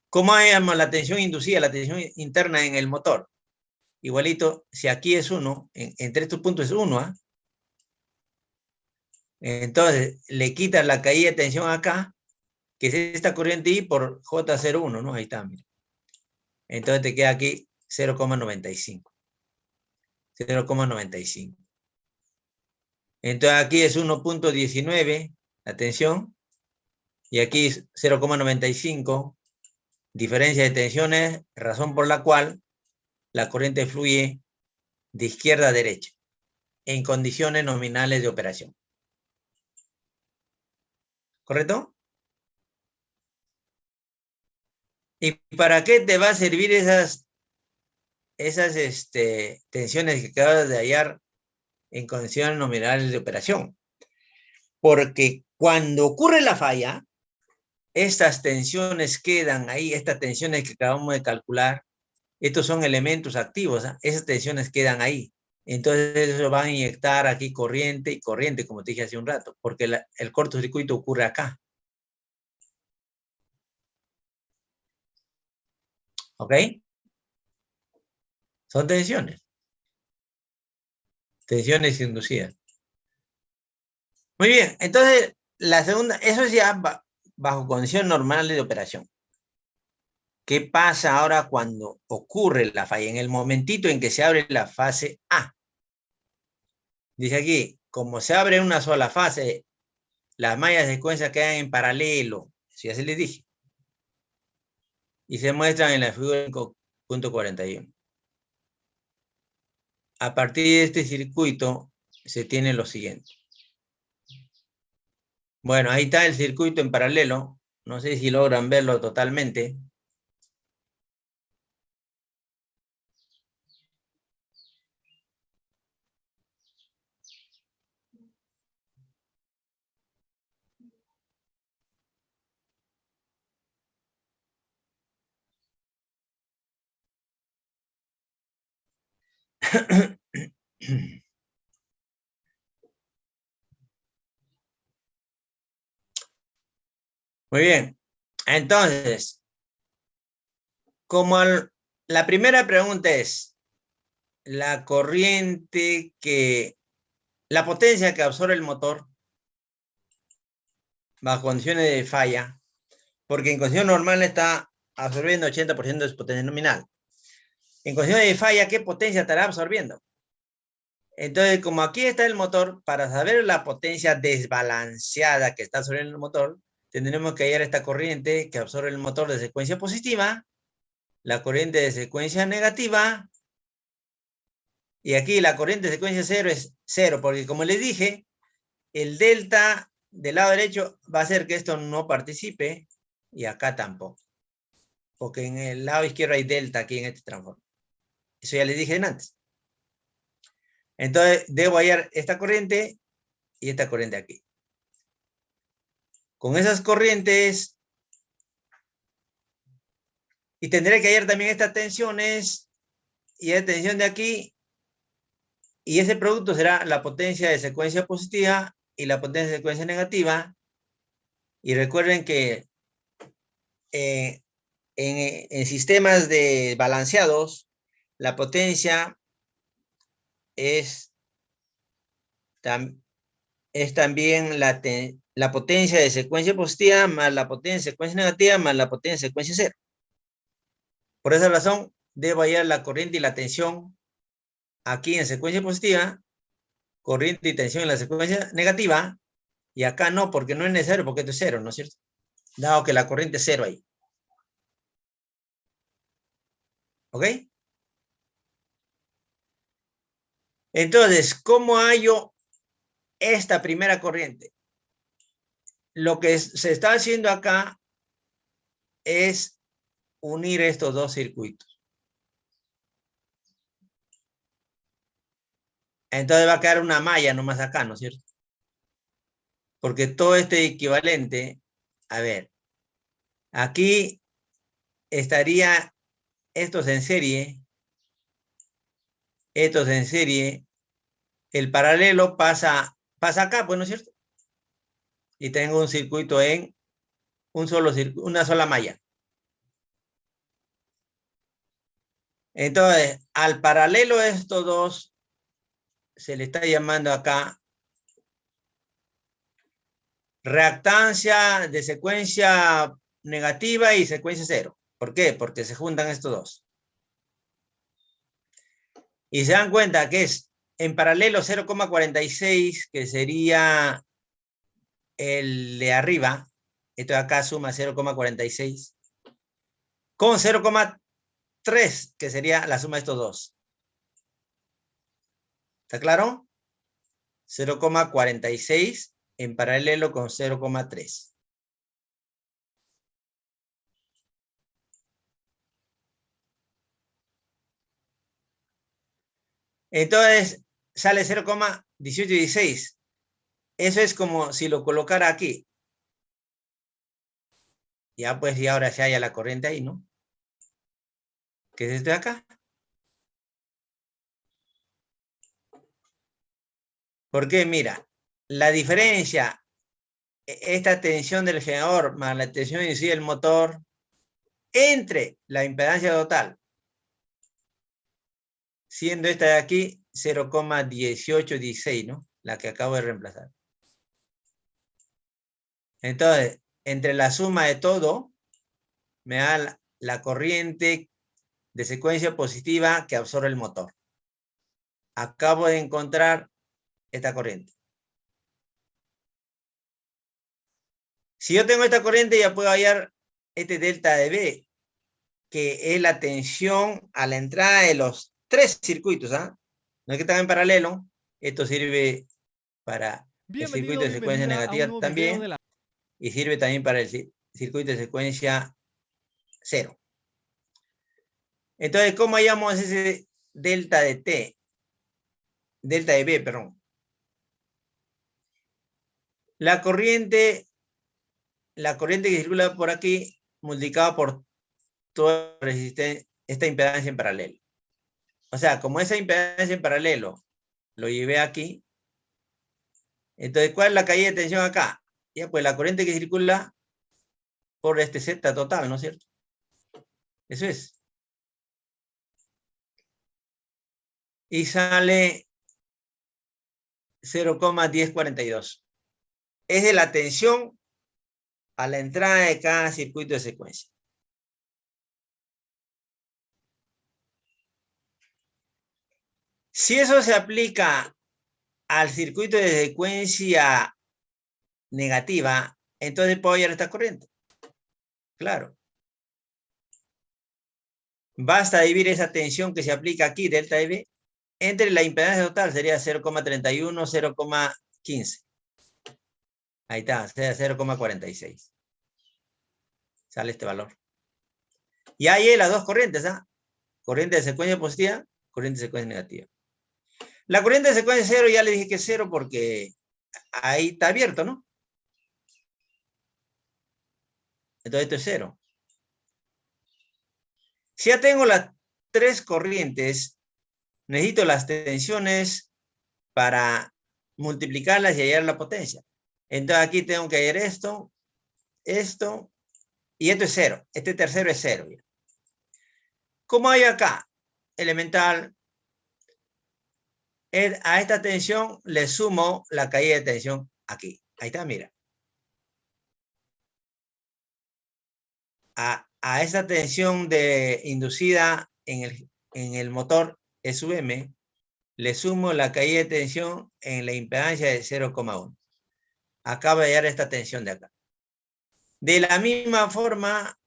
¿Cómo hallamos la tensión inducida, la tensión interna en el motor? igualito, si aquí es 1, entre estos puntos es 1, ¿ah? Entonces, le quitas la caída de tensión acá, que es esta corriente I por J01, ¿no? Ahí está, mira. Entonces te queda aquí 0,95. 0,95. Entonces aquí es 1,19 la tensión, y aquí es 0,95, diferencia de tensiones, razón por la cual la corriente fluye de izquierda a derecha, en condiciones nominales de operación. ¿Correcto? ¿Y para qué te va a servir esas tensiones que acabas de hallar en condiciones nominales de operación? Porque cuando ocurre la falla, estas tensiones quedan ahí, estas tensiones que acabamos de calcular, estos son elementos activos, ¿eh? Esas tensiones quedan ahí. Entonces eso va a inyectar aquí corriente y corriente, como te dije hace un rato, porque el cortocircuito ocurre acá. ¿Ok? Son tensiones. Tensiones inducidas. Muy bien, entonces la segunda, eso es ya bajo condiciones normales de operación. ¿Qué pasa ahora cuando ocurre la falla? En el momentito en que se abre la fase A. Dice aquí, como se abre una sola fase, las mallas de secuencia quedan en paralelo, si así les dije, y se muestran en la figura 5.41. A partir de este circuito se tiene lo siguiente. Bueno, ahí está el circuito en paralelo. No sé si logran verlo totalmente. Muy bien. Entonces, como la primera pregunta es, la corriente la potencia que absorbe el motor bajo condiciones de falla, porque en condición normal está absorbiendo 80% de su potencia nominal. En condiciones de falla, ¿qué potencia estará absorbiendo? Entonces, como aquí está el motor, para saber la potencia desbalanceada que está absorbiendo el motor, tendremos que hallar esta corriente que absorbe el motor de secuencia positiva, la corriente de secuencia negativa, y aquí la corriente de secuencia 0 es 0, porque como les dije, el delta del lado derecho va a hacer que esto no participe, y acá tampoco, porque en el lado izquierdo hay delta aquí en este transformador. Eso ya les dije antes. Entonces, debo hallar esta corriente y esta corriente aquí. Con esas corrientes, y tendré que hallar también estas tensiones, y la tensión de aquí, y ese producto será la potencia de secuencia positiva y la potencia de secuencia negativa. Y recuerden que en sistemas de balanceados, la potencia es también la potencia de secuencia positiva más la potencia de secuencia negativa más la potencia de secuencia cero. Por esa razón, debo hallar la corriente y la tensión aquí en secuencia positiva, corriente y tensión en la secuencia negativa, y acá no, porque no es necesario, porque esto es cero, ¿no es cierto? Dado que la corriente es cero ahí. ¿Ok? Entonces, ¿cómo hallo esta primera corriente? Lo que se está haciendo acá es unir estos dos circuitos. Entonces va a quedar una malla nomás acá, ¿no es cierto? Porque todo este equivalente, a ver, aquí estaría estos en serie, el paralelo pasa acá, pues, ¿no es cierto? Y tengo un circuito en una sola malla. Entonces, al paralelo de estos dos, se le está llamando acá reactancia de secuencia negativa y secuencia cero. ¿Por qué? Porque se juntan estos dos. Y se dan cuenta que es en paralelo 0,46, que sería el de arriba. Esto de acá suma 0,46. Con 0,3, que sería la suma de estos dos. ¿Está claro? 0,46 en paralelo con 0,3. Entonces sale 0,1816. Eso es como si lo colocara aquí. Ya pues, y ahora se halla la corriente ahí, ¿no? ¿Qué es esto de acá? Porque mira, la diferencia, esta tensión del generador más la tensión inducida del motor, entre la impedancia total, siendo esta de aquí 0,1816, ¿no? La que acabo de reemplazar. Entonces, entre la suma de todo, me da la corriente de secuencia positiva que absorbe el motor. Acabo de encontrar esta corriente. Si yo tengo esta corriente, ya puedo hallar este delta de B, que es la tensión a la entrada de los tres circuitos. ¿Ah? No es que están en paralelo. Esto sirve para el circuito de secuencia negativa también. Y sirve también para el circuito de secuencia cero. Entonces, ¿cómo hallamos ese delta de T? Delta de B, perdón. La corriente que circula por aquí, multiplicada por toda esta impedancia en paralelo. O sea, como esa impedancia en paralelo lo llevé aquí, entonces, ¿cuál es la caída de tensión acá? Ya, pues la corriente que circula por este Z total, ¿no es cierto? Eso es. Y sale 0,1042. Es de la tensión a la entrada de cada circuito de secuencia. Si eso se aplica al circuito de secuencia negativa, entonces puedo hallar esta corriente. Claro. Basta dividir esa tensión que se aplica aquí, delta de B, entre la impedancia total, sería 0,31, 0,15. Ahí está, sería 0,46. Sale este valor. Y ahí hay las dos corrientes, ¿ah? Corriente de secuencia positiva, corriente de secuencia negativa. La corriente de secuencia cero, ya le dije que es cero porque ahí está abierto, ¿no? Entonces esto es cero. Si ya tengo las tres corrientes, necesito las tensiones para multiplicarlas y hallar la potencia. Entonces aquí tengo que hallar esto, y esto es cero. Este tercero es cero. ¿Cómo hay acá? Elemental. A esta tensión le sumo la caída de tensión aquí. Ahí está, mira. A esta tensión inducida en el motor E sub M, le sumo la caída de tensión en la impedancia de 0,1. Acabo de hallar esta tensión de acá. De la misma forma,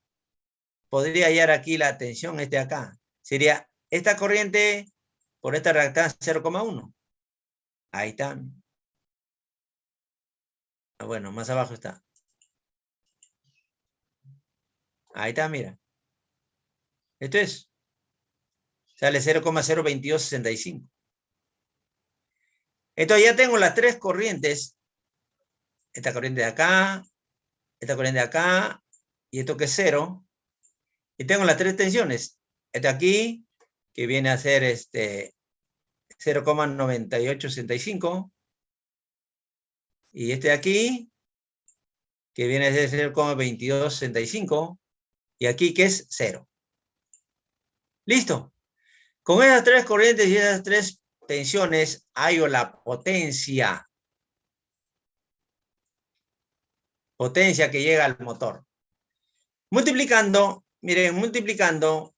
podría hallar aquí la tensión de acá. Sería esta corriente por esta reactancia 0,1. Ahí está. Bueno, más abajo está. Ahí está, mira. Esto es. Sale 0,02265. Entonces ya tengo las tres corrientes. Esta corriente de acá, esta corriente de acá, y esto que es cero. Y tengo las tres tensiones. Esta aquí, que viene a ser 0,9865. Y este de aquí, que viene a ser 0,2265. Y aquí que es 0. Listo. Con esas tres corrientes y esas tres tensiones, hallo la potencia. Potencia que llega al motor. Multiplicando, miren, multiplicando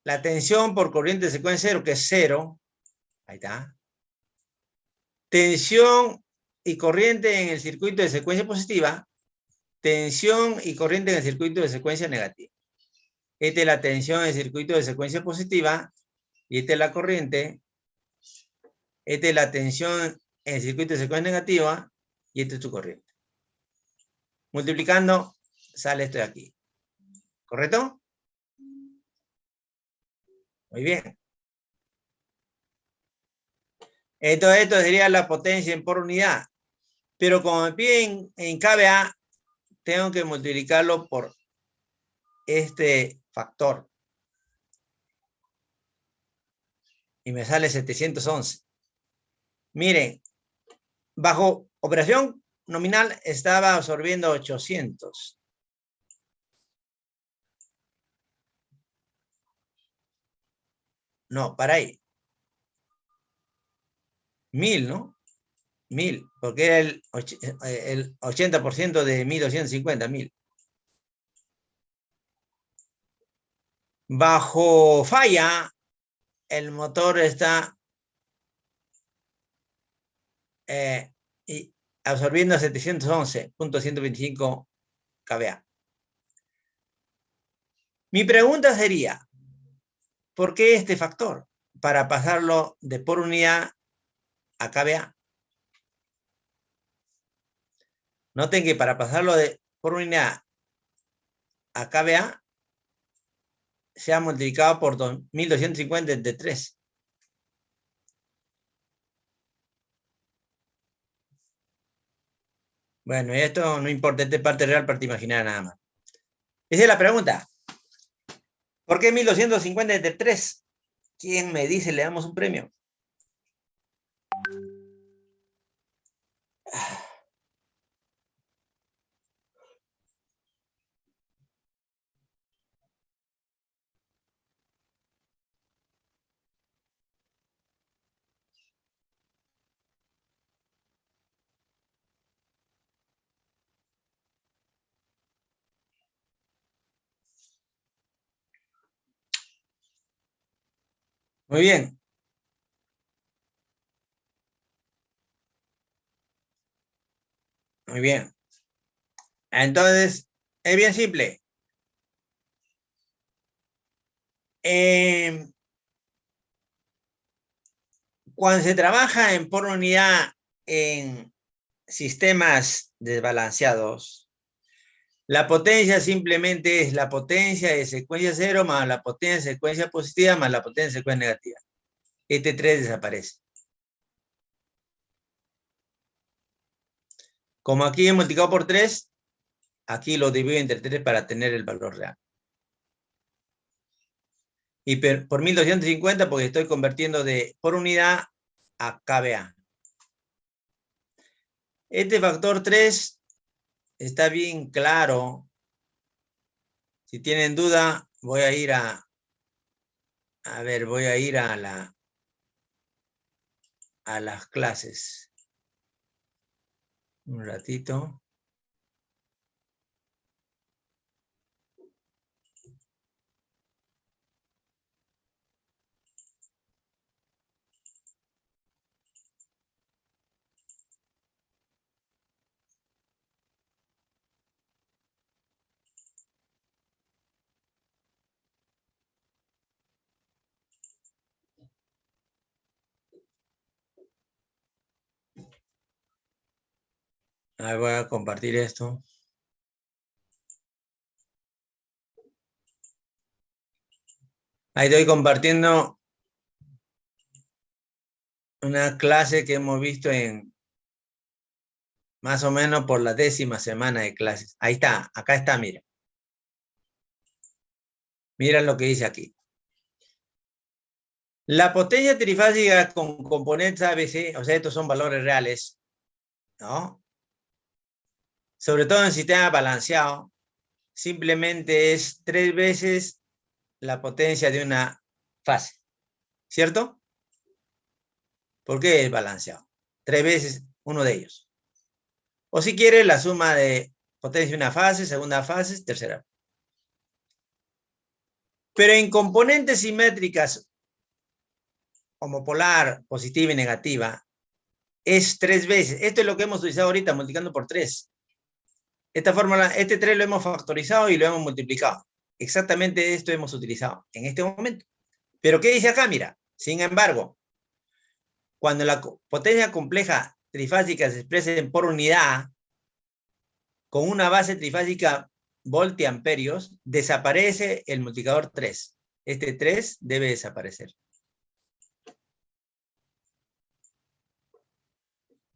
la tensión por corriente de secuencia cero, que es 0. Ahí está. Tensión y corriente en el circuito de secuencia positiva. Tensión y corriente en el circuito de secuencia negativa. Esta es la tensión en el circuito de secuencia positiva. Y esta es la corriente. Esta es la tensión en el circuito de secuencia negativa. Y esta es tu corriente. Multiplicando, sale esto de aquí. ¿Correcto? Muy bien. Esto sería la potencia en por unidad. Pero como me piden en kVA, tengo que multiplicarlo por este factor. Y me sale 711. Miren, bajo operación nominal estaba absorbiendo 800. No, para ahí. 1000, ¿no? 1000, porque era el 80% de 1250, 1000. Bajo falla, el motor está absorbiendo 711.125 kVA. Mi pregunta sería, ¿por qué este factor? Para pasarlo de por unidad a kVA. Noten que para pasarlo de por unidad a kVA se ha multiplicado por 1250 entre 3. Bueno, y esto no importa, esta es parte real, parte imaginaria nada más. Esa es la pregunta. ¿Por qué 1250 entre 3? ¿Quién me dice le damos un premio? Muy bien. Muy bien. Entonces, es bien simple. Cuando se trabaja en por unidad en sistemas desbalanceados, la potencia simplemente es la potencia de secuencia cero más la potencia de secuencia positiva más la potencia de secuencia negativa. Este 3 desaparece. Como aquí he multiplicado por 3, aquí lo divido entre 3 para tener el valor real. Y por 1250 porque estoy convirtiendo de por unidad a kVA. Este factor 3 está bien claro. Si tienen duda, voy a ir voy a ir a las clases. Un ratito. Ahí voy a compartir esto. Ahí estoy compartiendo una clase que hemos visto en más o menos por la 10ª semana de clases. Ahí está, acá está, mira. Mira lo que dice aquí. La potencia trifásica con componentes ABC, o sea, estos son valores reales, ¿no? Sobre todo en sistema balanceado, simplemente es 3 veces la potencia de una fase, ¿cierto? ¿Por qué es balanceado? 3 veces uno de ellos. O si quiere, la suma de potencia de una fase, segunda fase, tercera. Pero en componentes simétricas, homopolar, positiva y negativa, es 3 veces. Esto es lo que hemos utilizado ahorita, multiplicando por 3. Esta fórmula, este 3 lo hemos factorizado y lo hemos multiplicado. Exactamente esto hemos utilizado en este momento. Pero ¿qué dice acá? Mira, sin embargo, cuando la potencia compleja trifásica se expresa por unidad, con una base trifásica voltiamperios, desaparece el multiplicador 3. Este 3 debe desaparecer.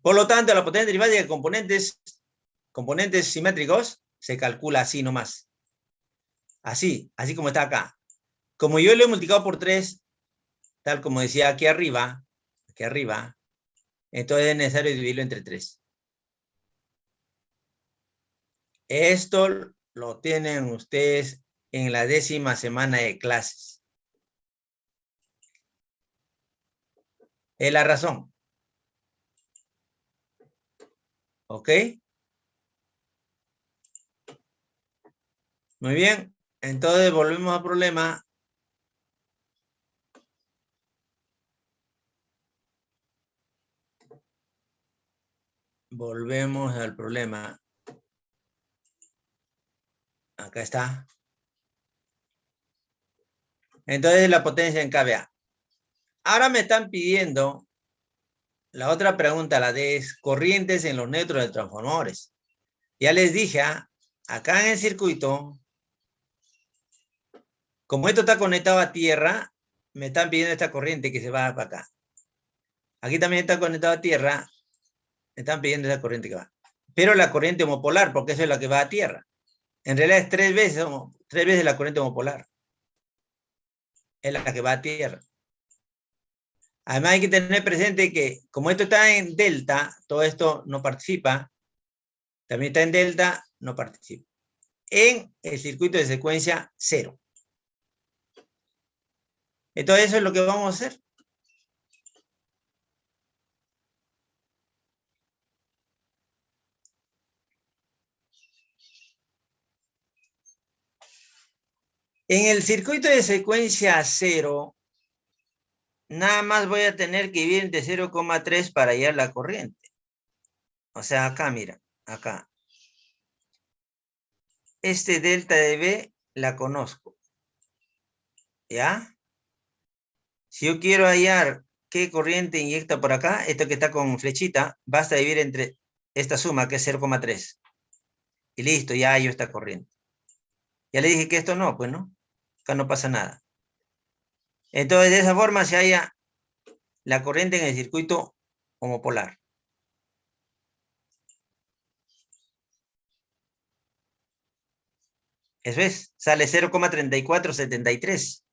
Por lo tanto, la potencia trifásica de componentes simétricos se calcula así nomás. Así como está acá. Como yo lo he multiplicado por 3, tal como decía aquí arriba, entonces es necesario dividirlo entre 3. Esto lo tienen ustedes en la 10ª semana de clases. Es la razón. ¿Ok? Muy bien. Entonces volvemos al problema. Volvemos al problema. Acá está. Entonces la potencia en kVA. Ahora me están pidiendo la otra pregunta, la de corrientes en los neutros de transformadores. Ya les dije, acá en el circuito, como esto está conectado a tierra, me están pidiendo esta corriente que se va para acá. Aquí también está conectado a tierra, me están pidiendo esa corriente que va. Pero la corriente homopolar, porque eso es la que va a tierra. En realidad es 3 veces la corriente homopolar. Es la que va a tierra. Además hay que tener presente que como esto está en delta, todo esto no participa. También está en delta, no participa. En el circuito de secuencia 0. Entonces eso es lo que vamos a hacer. En el circuito de secuencia 0, nada más voy a tener que dividir entre 0,3 para hallar la corriente. O sea, acá, mira, acá. Este delta de B la conozco. ¿Ya? Si yo quiero hallar qué corriente inyecta por acá, esto que está con flechita, basta dividir entre esta suma, que es 0,3. Y listo, ya hallo esta corriente. Ya le dije que esto no, pues no. Acá no pasa nada. Entonces, de esa forma se halla la corriente en el circuito homopolar. Eso es, sale 0,3473.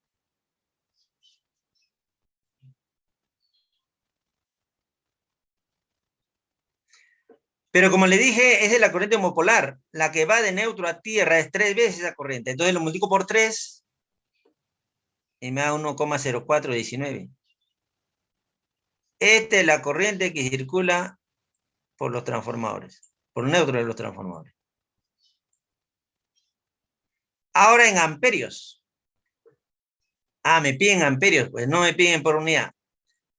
Pero como le dije, esa es la corriente homopolar. La que va de neutro a tierra es 3 veces esa corriente. Entonces lo multiplico por 3 y me da 1,0419. Esta es la corriente que circula por los transformadores, por el neutro de los transformadores. Ahora en amperios. Me piden amperios, pues no me piden por unidad.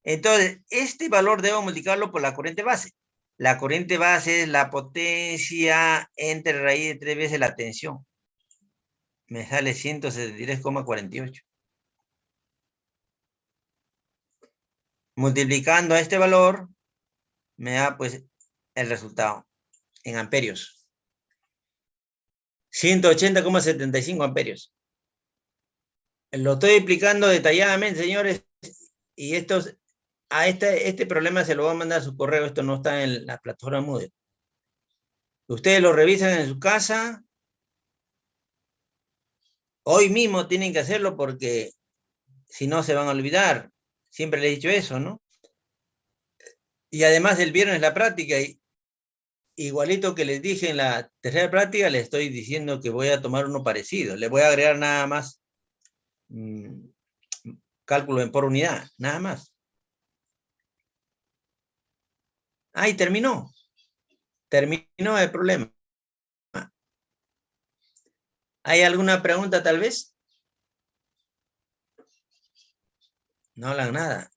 Entonces, este valor debo multiplicarlo por la corriente base. La corriente base es la potencia entre raíz de 3 veces la tensión. Me sale 173,48. Multiplicando a este valor, me da pues el resultado en amperios. 180,75 amperios. Lo estoy explicando detalladamente, señores, y este problema se lo voy a mandar a su correo. Esto no está en la plataforma Moodle. Ustedes lo revisan en su casa. Hoy mismo tienen que hacerlo porque si no se van a olvidar. Siempre les he dicho eso, ¿no? Y además el viernes la práctica, y igualito que les dije en la tercera práctica, les estoy diciendo que voy a tomar uno parecido. Le voy a agregar nada más cálculo por unidad, nada más. Ahí terminó. Terminó el problema. ¿Hay alguna pregunta tal vez? No hablan nada.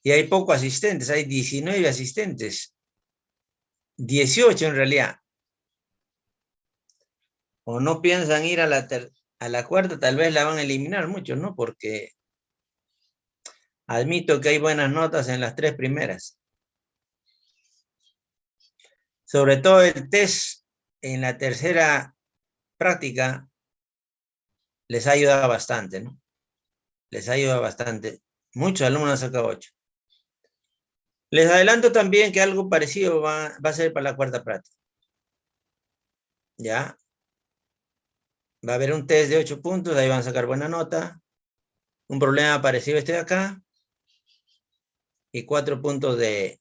Y hay pocos asistentes, hay 19 asistentes. 18 en realidad. O no piensan ir a la cuarta, tal vez la van a eliminar muchos, ¿no? Porque admito que hay buenas notas en las 3 primeras. Sobre todo el test en la tercera práctica les ha ayudado bastante, ¿no? Les ha ayudado bastante. Muchos alumnos han sacado 8. Les adelanto también que algo parecido va a ser para la cuarta práctica. ¿Ya? Va a haber un test de 8 puntos, ahí van a sacar buena nota. Un problema parecido a este de acá. Y 4 puntos de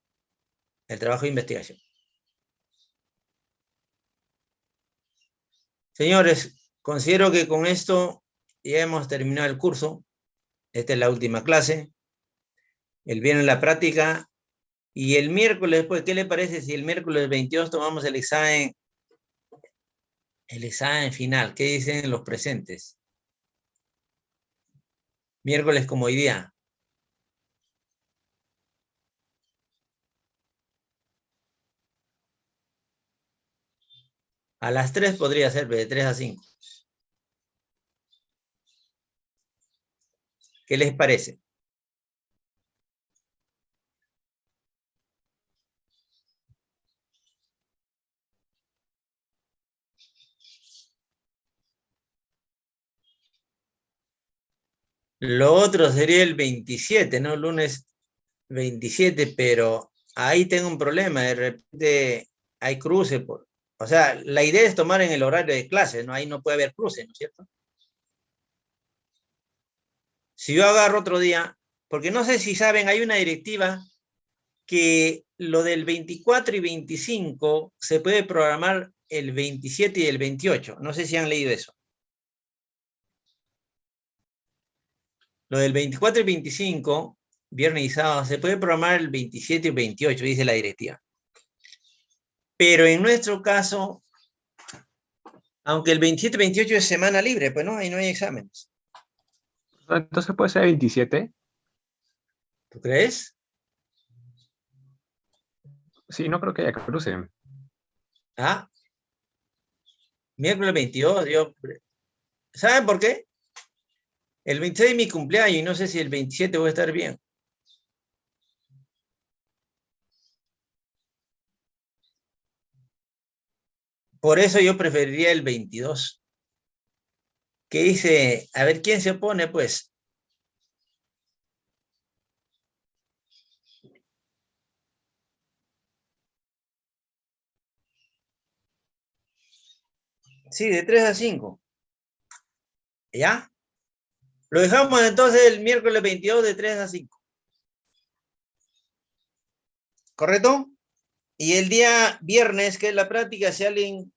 el trabajo de investigación. Señores, considero que con esto ya hemos terminado el curso. Esta es la última clase. El viernes la práctica. Y el miércoles, pues, ¿qué le parece si el miércoles 22 tomamos el examen final? ¿Qué dicen los presentes? Miércoles como hoy día. A las 3 podría ser, de 3 a 5. ¿Qué les parece? Lo otro sería el 27, ¿no? Lunes 27, pero ahí tengo un problema. De repente hay cruce. O sea, la idea es tomar en el horario de clase, ¿no? Ahí no puede haber cruce, ¿no es cierto? Si yo agarro otro día, porque no sé si saben, hay una directiva que lo del 24 y 25 se puede programar el 27 y el 28. No sé si han leído eso. Lo del 24 y 25, viernes y sábado, se puede programar el 27 y 28, dice la directiva. Pero en nuestro caso, aunque el 27 y 28 es semana libre, pues no, ahí no hay exámenes. Entonces puede ser 27. ¿Tú crees? Sí, no creo que haya cruce. Ah, miércoles 22, ¿saben por qué? El 26 es mi cumpleaños y no sé si el 27 voy a estar bien. Por eso yo preferiría el 22. ¿Qué dice? A ver, ¿quién se opone, pues? Sí, de 3 a 5. ¿Ya? Lo dejamos entonces el miércoles 22 de 3 a 5. ¿Correcto? Y el día viernes, que es la práctica, si alguien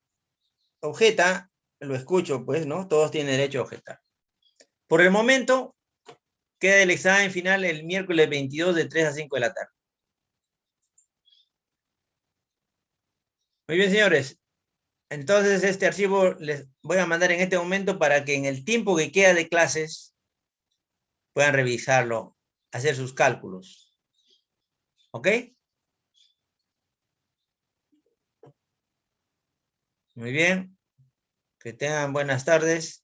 objeta, lo escucho, pues, ¿no? Todos tienen derecho a objetar. Por el momento, queda el examen final el miércoles 22 de 3 a 5 de la tarde. Muy bien, señores. Entonces, este archivo les voy a mandar en este momento para que en el tiempo que queda de clases puedan revisarlo, hacer sus cálculos. ¿Ok? Muy bien. Que tengan buenas tardes.